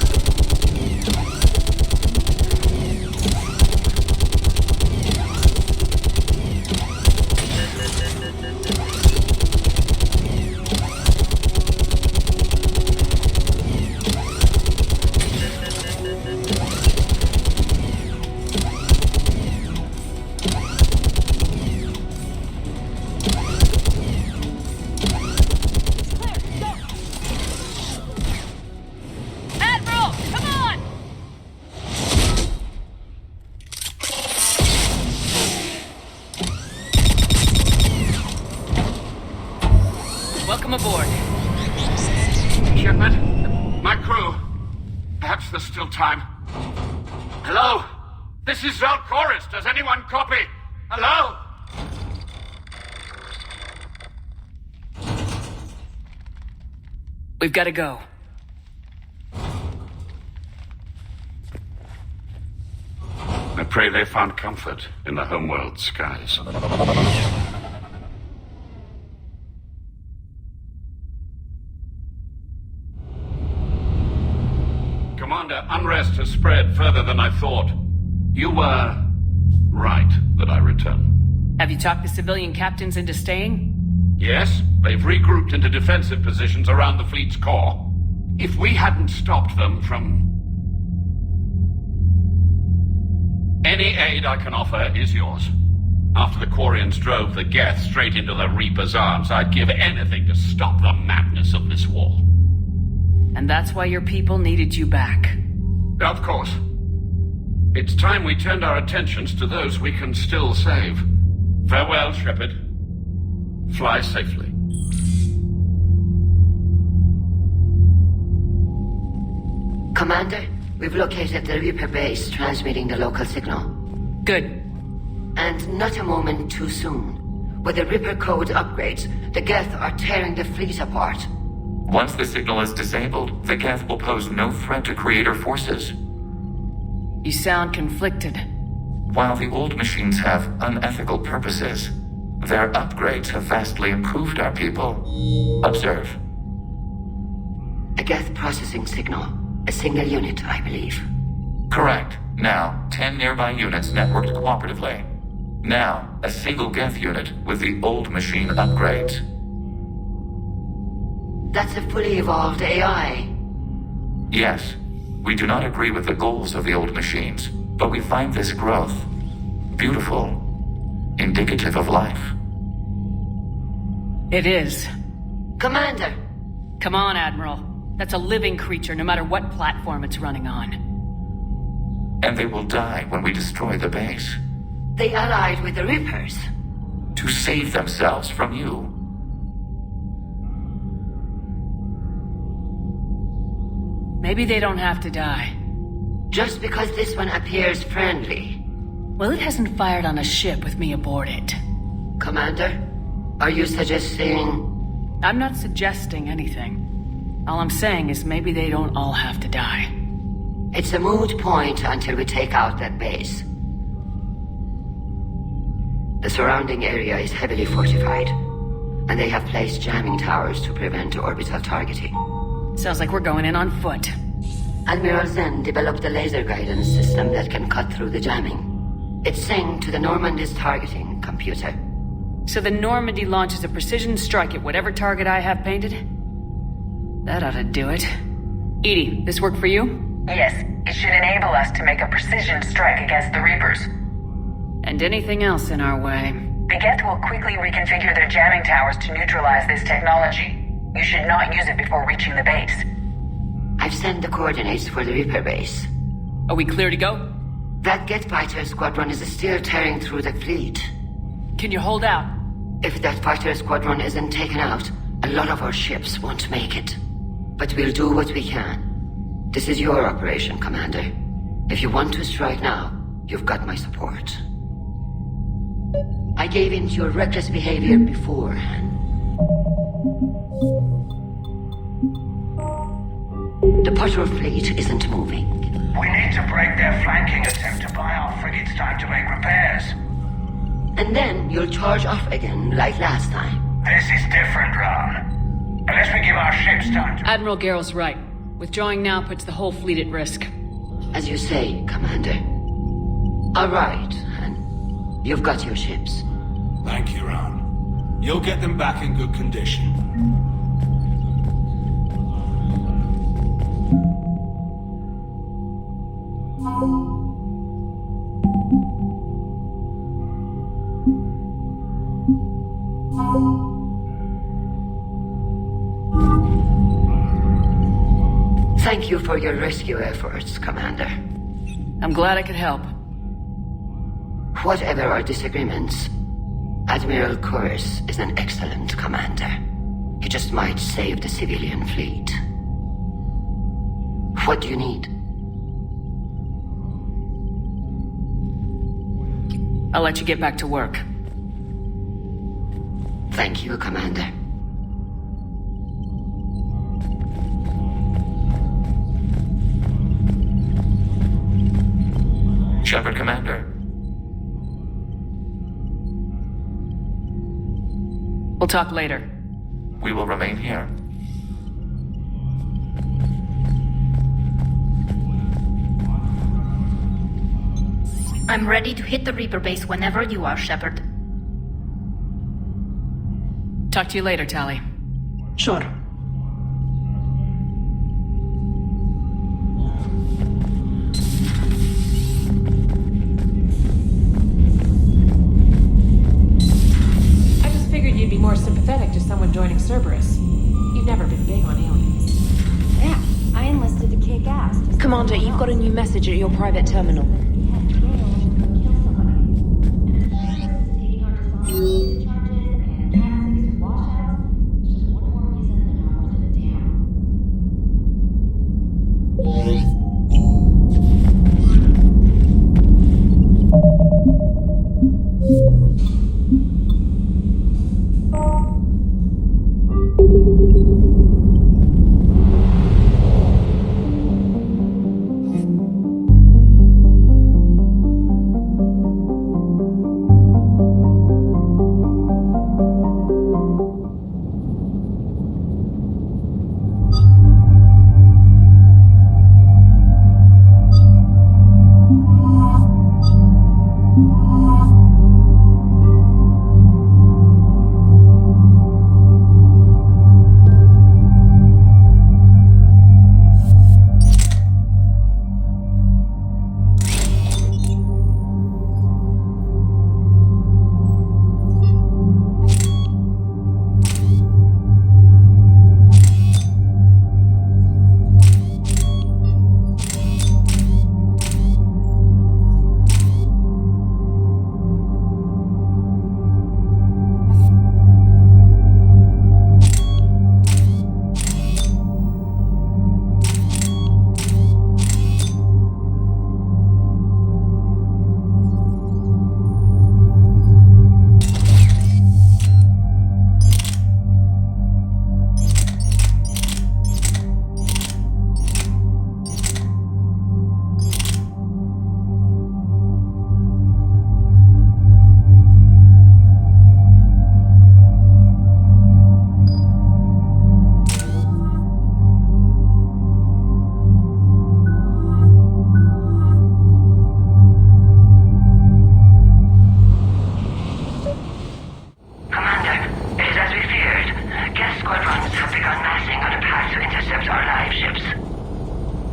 Admiral, come on! Welcome aboard. Shepard, my crew. Perhaps there's still time. Hello? This is Korris. Does anyone copy? Hello? We've got to go. I pray they found comfort in the homeworld skies. Commander, unrest has spread further than I thought. You were right that I return. Have you talked the civilian captains into staying? Yes, they've regrouped into defensive positions around the fleet's core. If we hadn't stopped them from... Any aid I can offer is yours. After the Quarians drove the Geth straight into the Reaper's arms, I'd give anything to stop the madness of this war. And that's why your people needed you back. Of course. It's time we turned our attentions to those we can still save. Farewell, Shepard. Fly safely. Commander, we've located the Reaper base transmitting the local signal. Good. And not a moment too soon. With the Reaper code upgrades, the Geth are tearing the fleet apart. Once the signal is disabled, the Geth will pose no threat to Creator forces. You sound conflicted. While the old machines have unethical purposes, their upgrades have vastly improved our people. Observe. A Geth processing signal. A single unit, I believe. Correct. Now, 10 nearby units networked cooperatively. Now, a single Geth unit with the old machine upgrades. That's a fully evolved AI. Yes, we do not agree with the goals of the old machines, but we find this growth beautiful, indicative of life. It is. Commander! Come on, Admiral. That's a living creature, no matter what platform it's running on. And they will die when we destroy the base. They allied with the Reapers. To save themselves from you. Maybe they don't have to die. Just because this one appears friendly. Well, it hasn't fired on a ship with me aboard it. Commander, are you suggesting... I'm not suggesting anything. All I'm saying is maybe they don't all have to die. It's a moot point until we take out that base. The surrounding area is heavily fortified, and they have placed jamming towers to prevent orbital targeting. Sounds like we're going in on foot. Admiral Zen developed a laser guidance system that can cut through the jamming. It's synced to the Normandy's targeting computer. So the Normandy launches a precision strike at whatever target I have painted? That ought to do it. Edie, this work for you? Yes, it should enable us to make a precision strike against the Reapers. And anything else in our way. The Geth will quickly reconfigure their jamming towers to neutralize this technology. You should not use it before reaching the base. I've sent the coordinates for the Reaper base. Are we clear to go? That Geth fighter squadron is still tearing through the fleet. Can you hold out? If that fighter squadron isn't taken out, A lot of our ships won't make it, but we'll do what we can. This is your operation, Commander. If you want to strike now, you've got my support. I gave in to your reckless behavior beforehand. The patrol fleet isn't moving. We need to break their flanking attempt to buy our frigates time to make repairs. And then you'll charge off again, like last time. This is different, Ron. Unless we give our ships time to... Admiral Garrel's right. Withdrawing now puts the whole fleet at risk. As you say, Commander. All right, and you've got your ships. Thank you, Ron. You'll get them back in good condition. Thank you for your rescue efforts, Commander. I'm glad I could help. Whatever our disagreements, Admiral Korris is an excellent commander. He just might save the civilian fleet. What do you need? I'll let you get back to work. Thank you, Commander. Shepard, Commander. We'll talk later. We will remain here. I'm ready to hit the Reaper base whenever you are, Shepard. Talk to you later, Tali. Sure. I just figured you'd be more sympathetic to someone joining Cerberus. You've never been big on aliens. Yeah, I enlisted to kick ass. Commander, you've got a new message at your private terminal.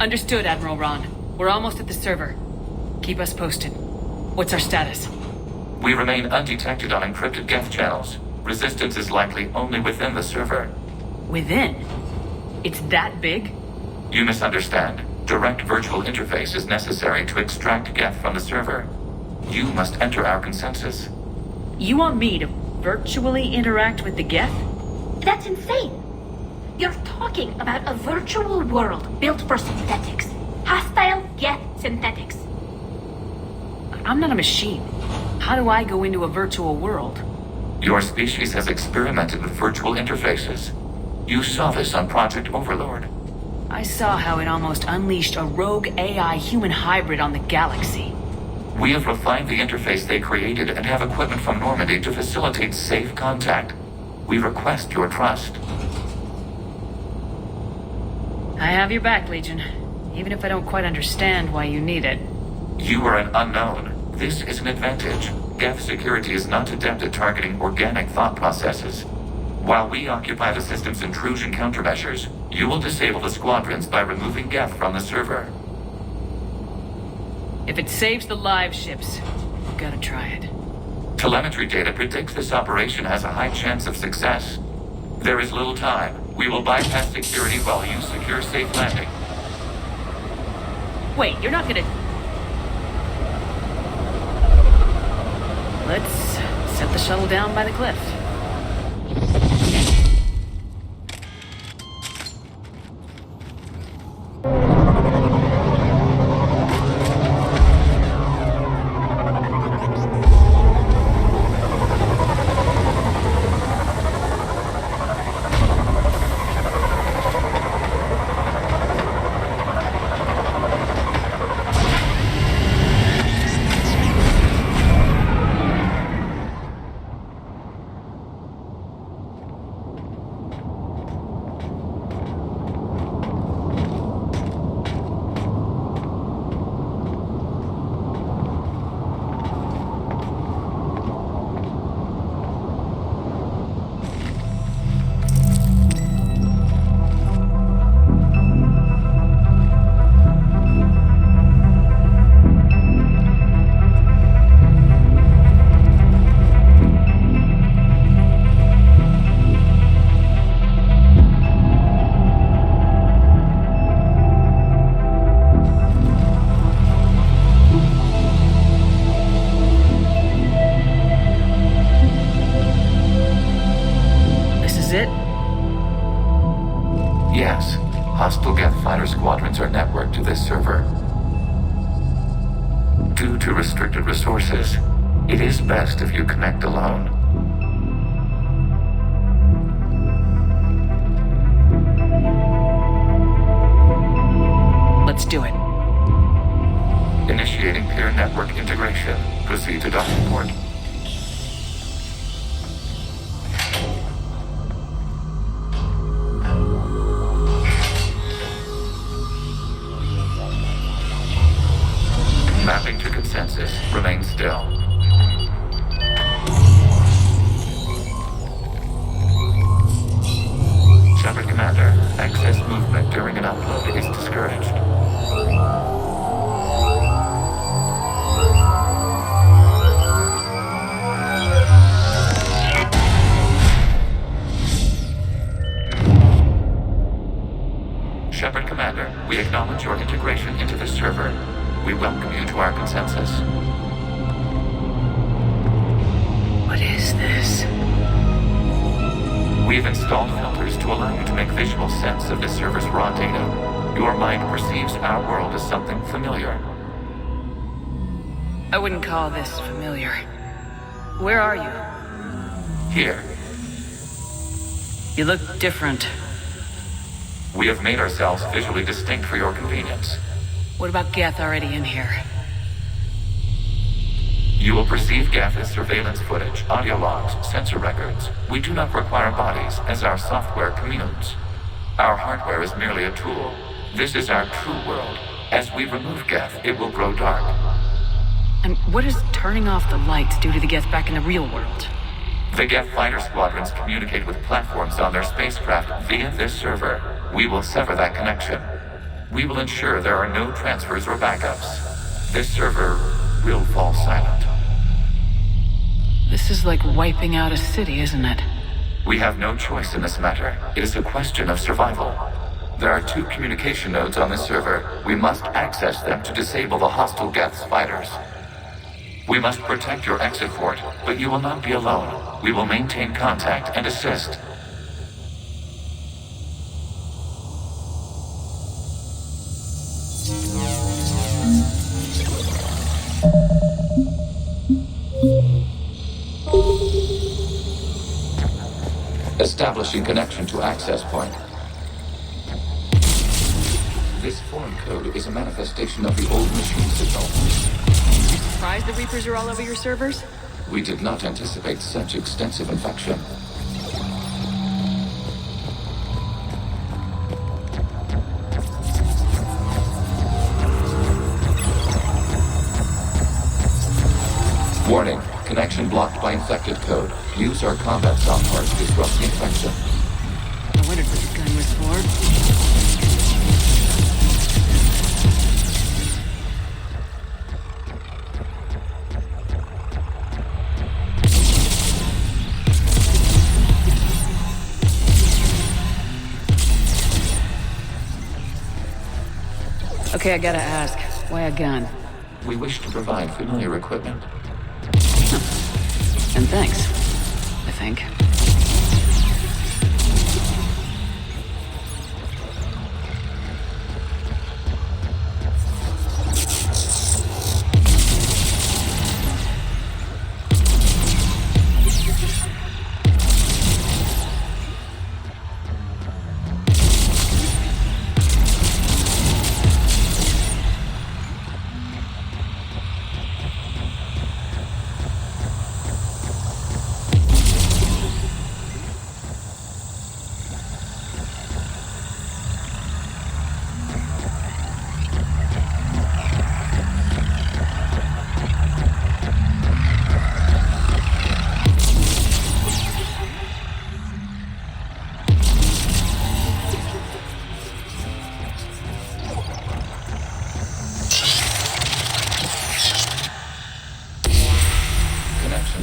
Understood, Admiral Ron. We're almost at the server. Keep us posted. What's our status? We remain undetected on encrypted Geth channels. Resistance is likely only within the server. Within? It's that big? You misunderstand. Direct virtual interface is necessary to extract Geth from the server. You must enter our consensus. You want me to virtually interact with the Geth? That's insane. You're talking about a virtual world built for synthetics. Hostile Geth synthetics. I'm not a machine. How do I go into a virtual world? Your species has experimented with virtual interfaces. You saw this on Project Overlord. I saw how it almost unleashed a rogue AI human hybrid on the galaxy. We have refined the interface they created and have equipment from Normandy to facilitate safe contact. We request your trust. I have your back, Legion. Even if I don't quite understand why you need it. You are an unknown. This is an advantage. Geth security is not adept at targeting organic thought processes. While we occupy the system's intrusion countermeasures, you will disable the squadrons by removing Geth from the server. If it saves the live ships, we've gotta try it. Telemetry data predicts this operation has a high chance of success. There is little time. We will bypass security while you secure safe landing. Wait, you're not gonna... Let's set the shuttle down by the cliff. Squadrons are networked to this server. Due to restricted resources, it is best if you connect alone. Let's do it. Initiating peer network integration. Proceed to docking port. Mapping to consensus. Remain still. Shepard Commander, excess movement during an upload is discouraged. Shepard Commander, we acknowledge your integration into the server. We welcome you to our consensus. What is this? We've installed filters to allow you to make visual sense of the server's raw data. Your mind perceives our world as something familiar. I wouldn't call this familiar. Where are you? Here. You look different. We have made ourselves visually distinct for your convenience. What about Geth already in here? You will perceive Geth as surveillance footage, audio logs, sensor records. We do not require bodies, as our software communes. Our hardware is merely a tool. This is our true world. As we remove Geth, it will grow dark. And what does turning off the lights do to the Geth back in the real world? The Geth fighter squadrons communicate with platforms on their spacecraft via this server. We will sever that connection. We will ensure there are no transfers or backups. This server will fall silent. This is like wiping out a city, isn't it? We have no choice in this matter. It is a question of survival. There are 2 communication nodes on this server. We must access them to disable the hostile Geth's fighters. We must protect your exit port, but you will not be alone. We will maintain contact and assist. Establishing connection to access point. This foreign code is a manifestation of the old machine signal. Surprised the Reapers are all over your servers? We did not anticipate such extensive infection. Warning, connection blocked by infected code. Use our combat software to disrupt the infection. I wondered what this gun was for. Okay, I gotta ask, why a gun? We wish to provide familiar equipment. And thanks, I think.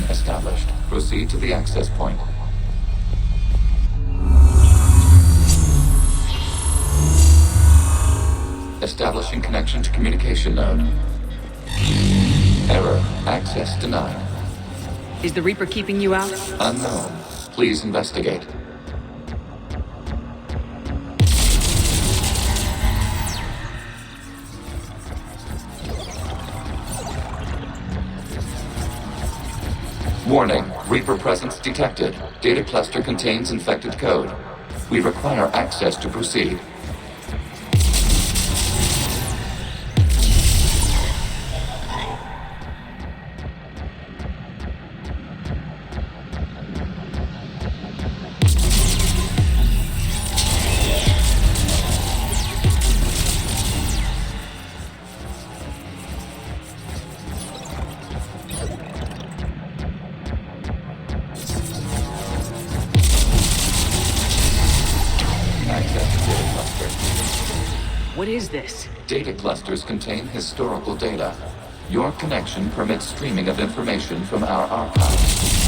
Established. Proceed to the access point. Establishing connection to communication node. Error. Access denied. Is the Reaper keeping you out? Unknown. Please investigate. Warning, Reaper presence detected. Data cluster contains infected code. We require access to proceed. What is this? Data clusters contain historical data. Your connection permits streaming of information from our archives.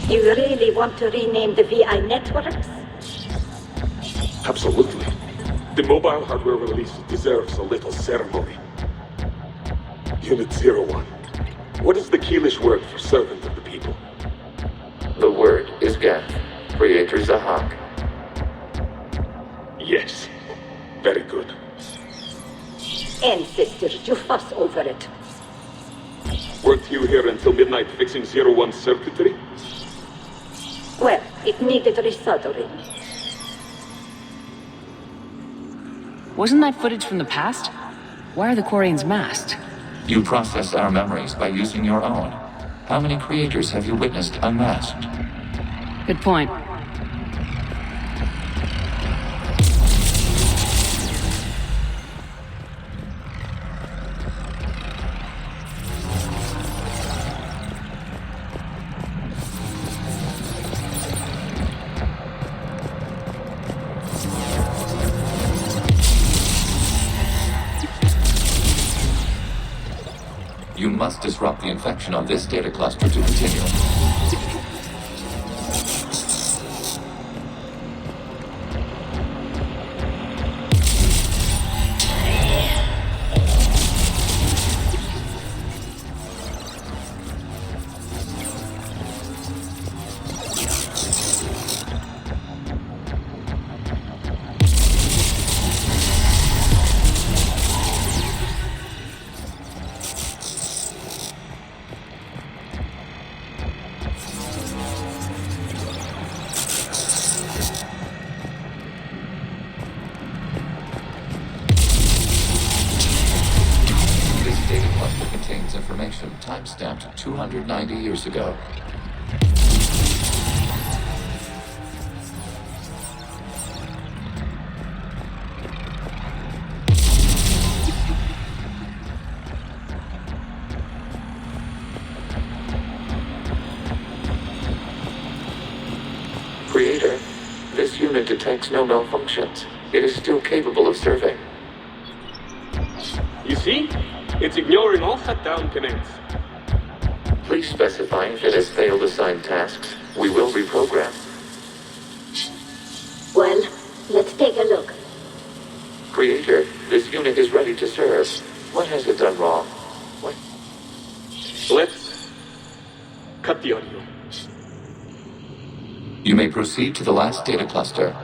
You really want to rename the VI networks? Absolutely. The mobile hardware release deserves a little ceremony. Unit 01. What is the Keelish word for servant of the people? The word is Geth, Creator Zahak. Yes. Very good. Ancestors, you fuss over it. Weren't you here until midnight fixing 01's circuitry? Well, it needed resoldering. Wasn't that footage from the past? Why are the Quarians masked? You process our memories by using your own. How many creators have you witnessed unmasked? Good point. You must disrupt the infection on this data cluster to continue. Time-stamped 290 years ago. Creator, this unit detects no malfunctions. It is still capable of serving. You see? It's ignoring all shutdown connects. Please specify if it has failed assigned tasks. We will reprogram. Well, let's take a look. Creator, this unit is ready to serve. What has it done wrong? What? Let's cut the audio. You may proceed to the last data cluster.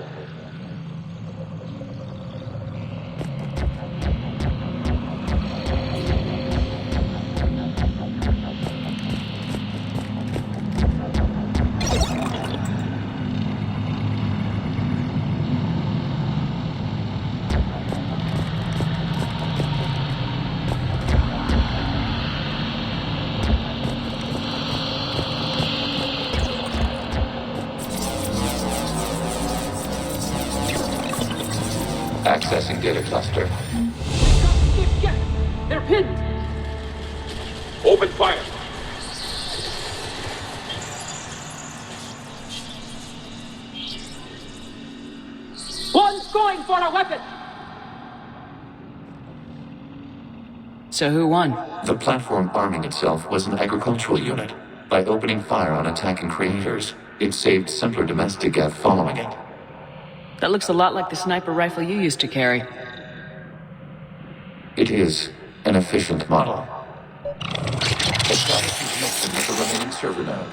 Accessing data cluster. They're pinned! Open fire! One's going for a weapon! So who won? The platform arming itself was an agricultural unit. By opening fire on attacking creators, it saved simpler domestic Geth following it. That looks a lot like the sniper rifle you used to carry. It is an efficient model. Establish connection with the remaining server node.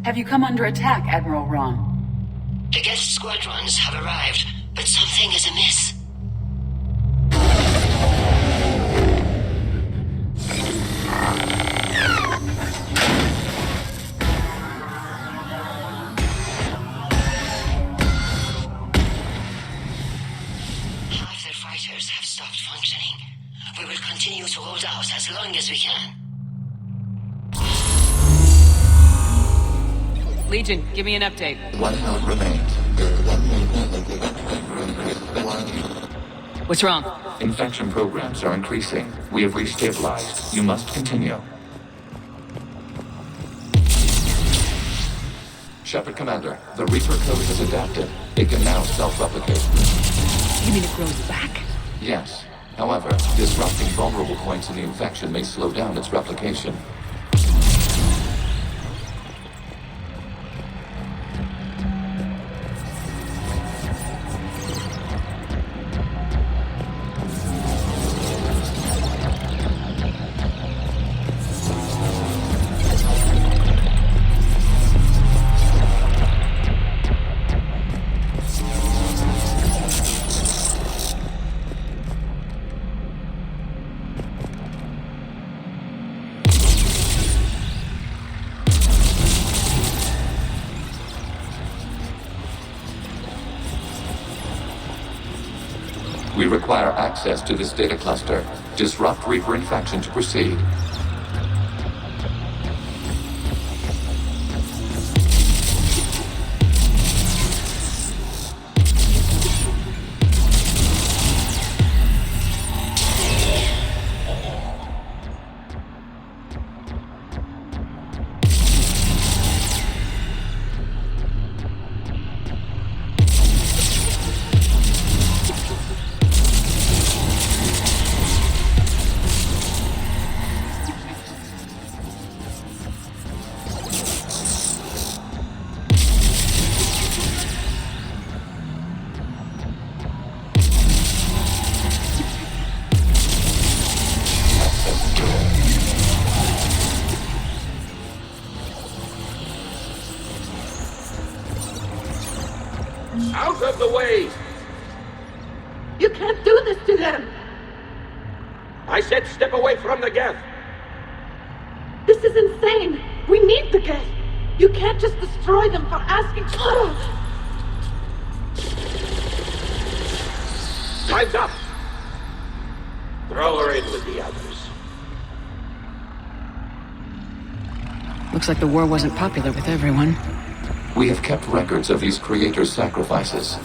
Have you come under attack, Admiral Ron? The guest squadrons have arrived, but something is amiss. Half their fighters have stopped functioning. We will continue to hold out as long as we can. Legion, give me an update. One node remains. What's wrong? Infection programs are increasing. We have restabilized. You must continue. Shepard Commander, the Reaper code has adapted. It can now self-replicate. You mean it grows back? Yes. However, disrupting vulnerable points in the infection may slow down its replication. We require access to this data cluster. Disrupt Reaper infection to proceed. Out of the way! You can't do this to them! I said step away from the geth! This is insane! We need the geth! You can't just destroy them for asking... Time's up! Throw her in with the others. Looks like the war wasn't popular with everyone. We have kept records of these creators' sacrifices.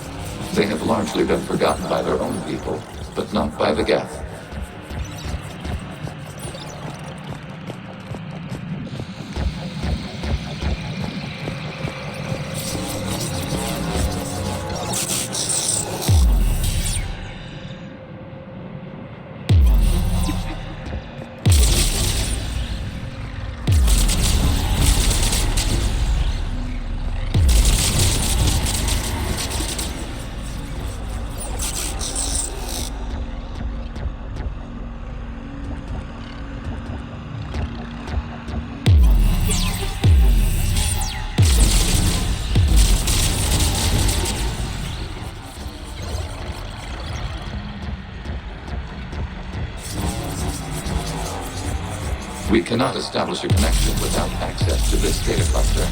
They have largely been forgotten by their own people, but not by the Geth. We cannot establish a connection without access to this data cluster.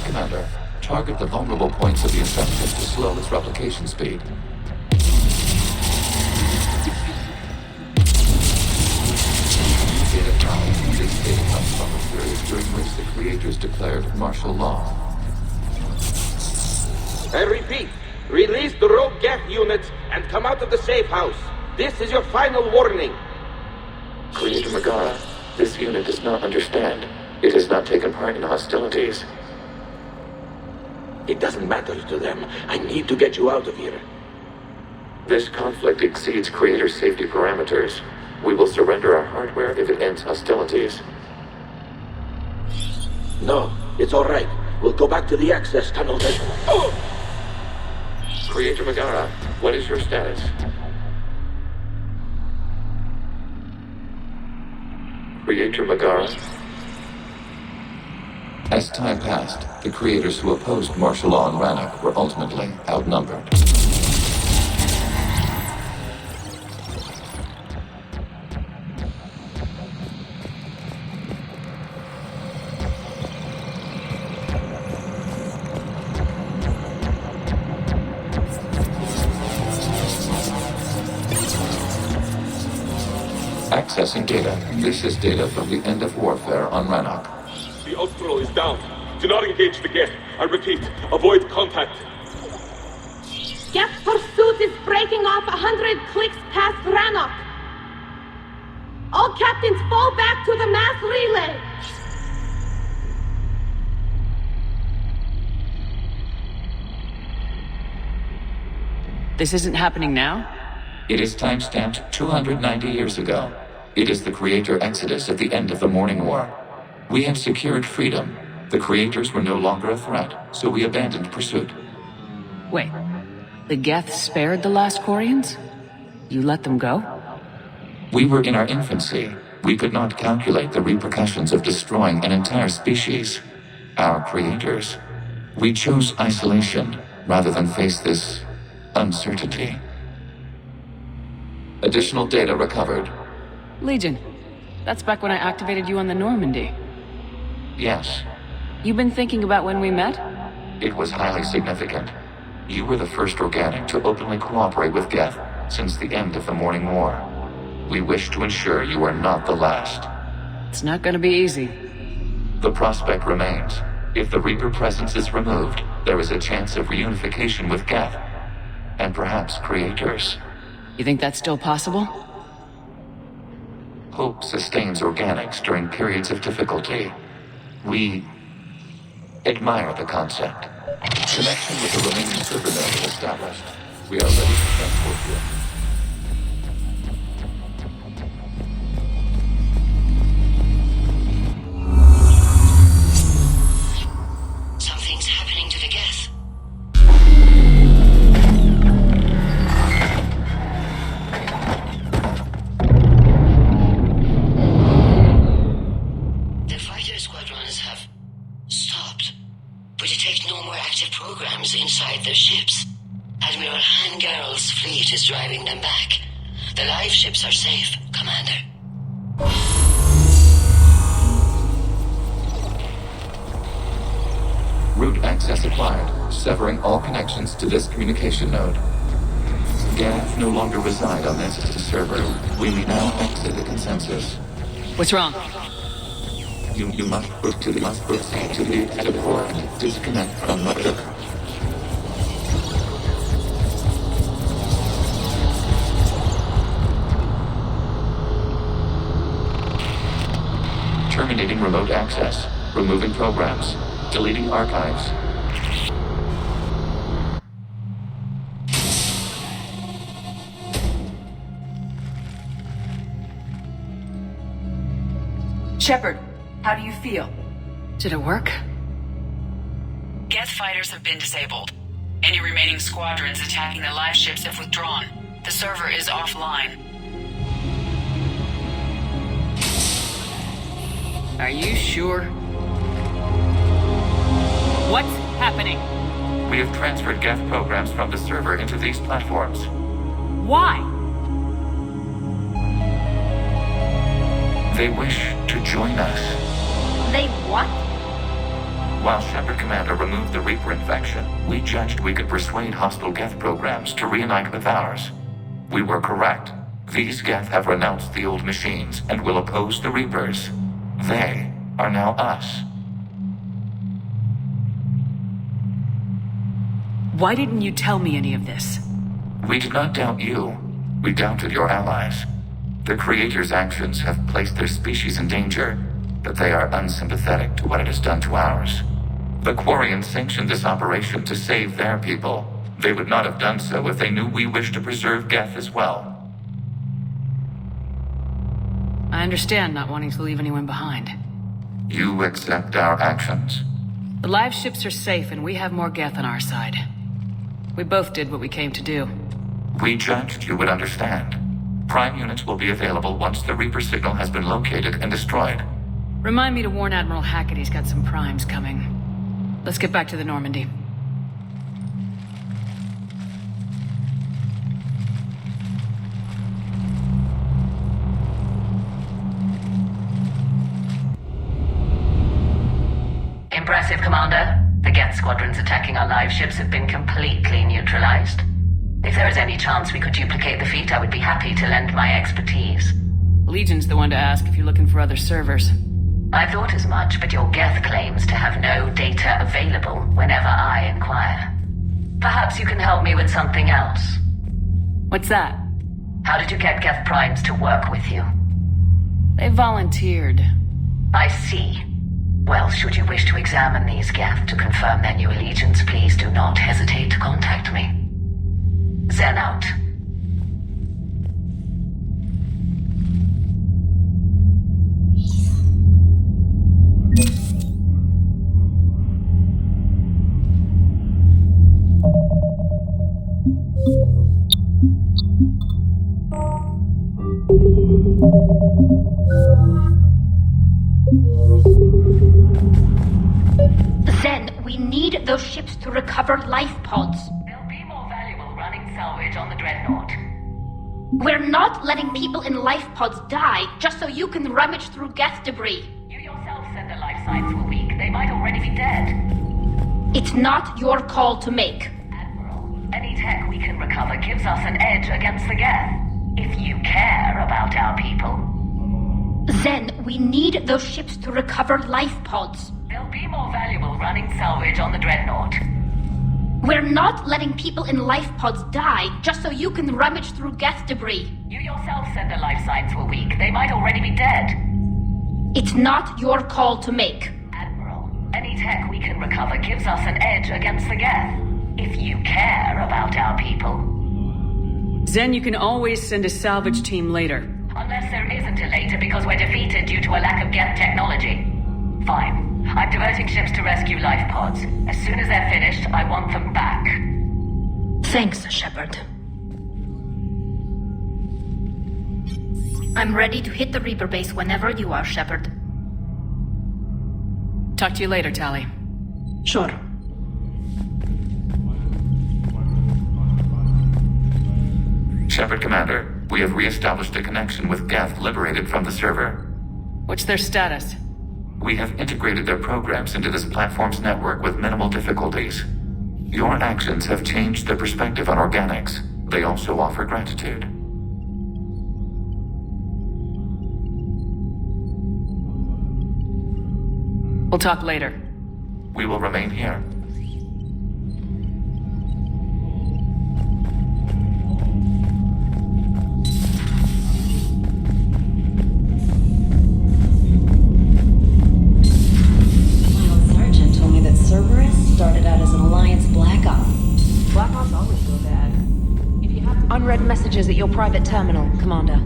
Commander, target the vulnerable points of the infection to slow its replication speed. Data found. This data comes from a period during which the creators declared martial law. I repeat, release the rogue Geth units and come out of the safe house. This is your final warning. Creator Megara, this unit does not understand. It has not taken part in hostilities. It doesn't matter to them. I need to get you out of here. This conflict exceeds Creator safety parameters. We will surrender our hardware if it ends hostilities. No, it's all right. We'll go back to the access tunnel then. Oh! Creator Megara, what is your status? Creator Megara? As time passed, the creators who opposed martial law in Rannoch were ultimately outnumbered. Accessing data. This is data from the end of warfare on Rannoch. The Austral is down. Do not engage the Geth. I repeat, avoid contact. Geth's pursuit is breaking off 100 clicks past Rannoch. All captains fall back to the mass relay. This isn't happening now? It is timestamped 290 years ago. It is the Creator Exodus at the end of the Morning War. We had secured freedom. The Creators were no longer a threat, so we abandoned pursuit. Wait, the Geth spared the last Quarians? You let them go? We were in our infancy. We could not calculate the repercussions of destroying an entire species. Our Creators. We chose isolation rather than face this uncertainty. Additional data recovered. Legion. That's back when I activated you on the Normandy. Yes. You've been thinking about when we met? It was highly significant. You were the first organic to openly cooperate with Geth since the end of the Morning War. We wish to ensure you are not the last. It's not gonna be easy. The prospect remains. If the Reaper presence is removed, there is a chance of reunification with Geth. And perhaps Creators. You think that's still possible? Hope sustains organics during periods of difficulty. We admire the concept. Connection with the remaining server node established. We are ready to transport you. Something's happening to the Geth. The fighter squadrons have stopped. We detect no more active programs inside their ships. Admiral Hangarl's fleet is driving them back. The live ships are safe, Commander. Route access acquired, severing all connections to this communication node. Geth no longer reside on this server. We may now exit the consensus. What's wrong? You must proceed to the exit port. Disconnect from mother. Terminating remote access. Removing programs. Deleting archives. Shepard, how do you feel? Did it work? Geth fighters have been disabled. Any remaining squadrons attacking the live ships have withdrawn. The server is offline. Are you sure? What's happening? We have transferred Geth programs from the server into these platforms. Why? They wish to join us. They what? While Shepard Commander removed the Reaper infection, we judged we could persuade hostile Geth programs to reunite with ours. We were correct. These Geth have renounced the old machines and will oppose the Reapers. They are now us. Why didn't you tell me any of this? We did not doubt you. We doubted your allies. The Creator's actions have placed their species in danger, but they are unsympathetic to what it has done to ours. The Quarians sanctioned this operation to save their people. They would not have done so if they knew we wished to preserve Geth as well. I understand not wanting to leave anyone behind. You accept our actions? The live ships are safe and we have more Geth on our side. We both did what we came to do. We judged you would understand. Prime units will be available once the Reaper signal has been located and destroyed. Remind me to warn Admiral Hackett he's got some primes coming. Let's get back to the Normandy. Impressive, Commander. The Geth squadrons attacking our live ships have been completely neutralized. If there is any chance we could duplicate the feat, I would be happy to lend my expertise. Legion's the one to ask if you're looking for other servers. I thought as much, but your Geth claims to have no data available whenever I inquire. Perhaps you can help me with something else. What's that? How did you get Geth Primes to work with you? They volunteered. I see. Well, should you wish to examine these Geth to confirm their new allegiance, please do not hesitate to contact me. Zen out. Zen, we need those ships to recover life pods. They'll be more valuable running salvage on the Dreadnought. We're not letting people in life pods die just so you can rummage through Geth debris. You yourself said their life signs were weak. They might already be dead. It's not your call to make. Admiral, any tech we can recover gives us an edge against the Geth. If you care about our people. Zen, we need those ships to recover life pods. They'll be more valuable running salvage on the Dreadnought. We're not letting people in life pods die just so you can rummage through Geth debris. You yourself said their life signs were weak. They might already be dead. It's not your call to make. Admiral, any tech we can recover gives us an edge against the Geth. If you care about our people. Zen, you can always send a salvage team later. Unless there isn't a later because we're defeated due to a lack of Geth technology. Fine. I'm diverting ships to rescue life pods. As soon as they're finished, I want them back. Thanks, Shepard. I'm ready to hit the Reaper base whenever you are, Shepard. Talk to you later, Tali. Sure. Shepard Commander, we have re-established a connection with Geth liberated from the server. What's their status? We have integrated their programs into this platform's network with minimal difficulties. Your actions have changed their perspective on organics. They also offer gratitude. We'll talk later. We will remain here. Cerberus started out as an Alliance Black Op. Black Ops always go bad. If you have to... Unread messages at your private terminal, Commander.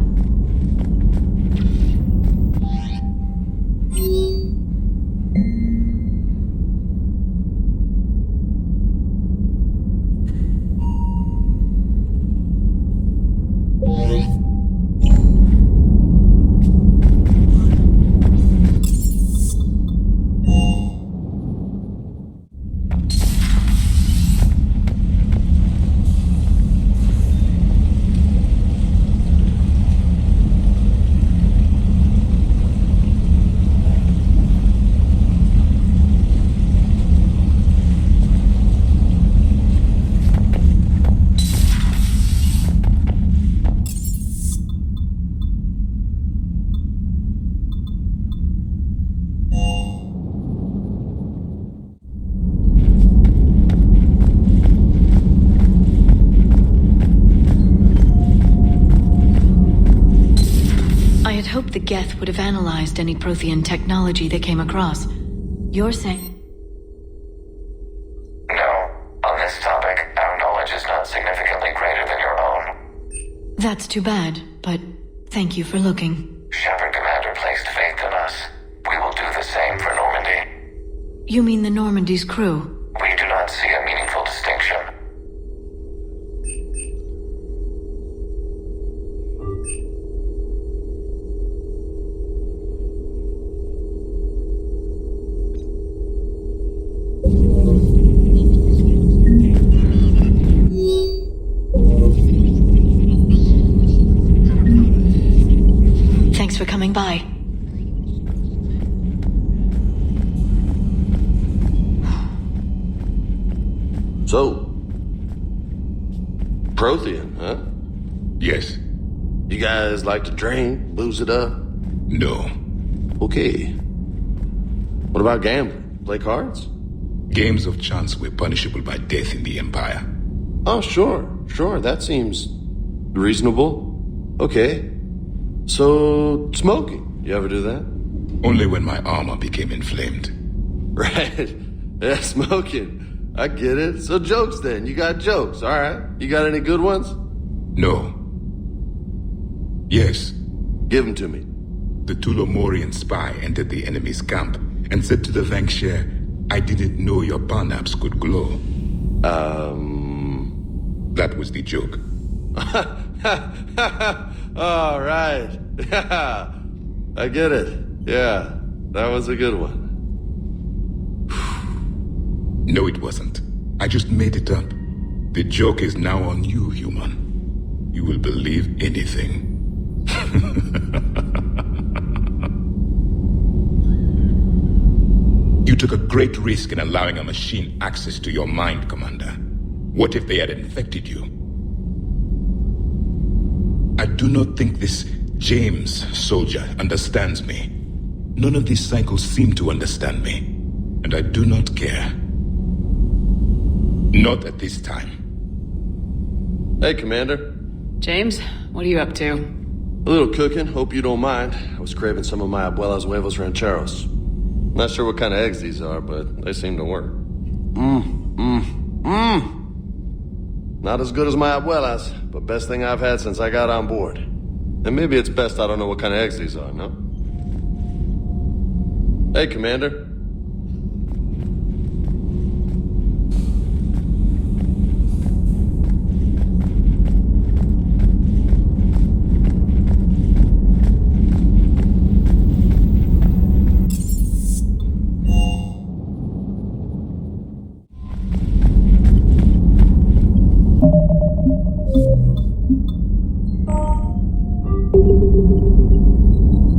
The Geth would have analyzed any Prothean technology they came across. You're saying... No. On this topic, our knowledge is not significantly greater than your own. That's too bad, but thank you for looking. Shepard Commander placed faith in us. We will do the same for Normandy. You mean the Normandy's crew? We do not see a meaningful distinction. Thanks for coming by. So, Prothean, huh? Yes. You guys like to drink, booze it up? No. Okay. What about gambling? Play cards? Games of chance were punishable by death in the Empire. Oh, sure. That seems reasonable. Okay. So, smoking. You ever do that? Only when my armor became inflamed. Right. Yeah, smoking. I get it. So jokes then. You got jokes, alright. You got any good ones? No. Yes. Give them to me. The Tulomorian spy entered the enemy's camp and said to the Vanksher, I didn't know your barnaps could glow. That was the joke. All right. Yeah. I get it. Yeah. That was a good one. No, it wasn't. I just made it up. The joke is now on you, human. You will believe anything. You took a great risk in allowing a machine access to your mind, Commander. What if they had infected you? I do not think this James soldier understands me. None of these cycles seem to understand me. And I do not care. Not at this time. Hey, Commander. James, what are you up to? A little cooking, hope you don't mind. I was craving some of my abuela's huevos rancheros. Not sure what kind of eggs these are, but they seem to work. Not as good as my abuela's, but best thing I've had since I got on board. And maybe it's best I don't know what kind of eggs these are, no? Hey, Commander.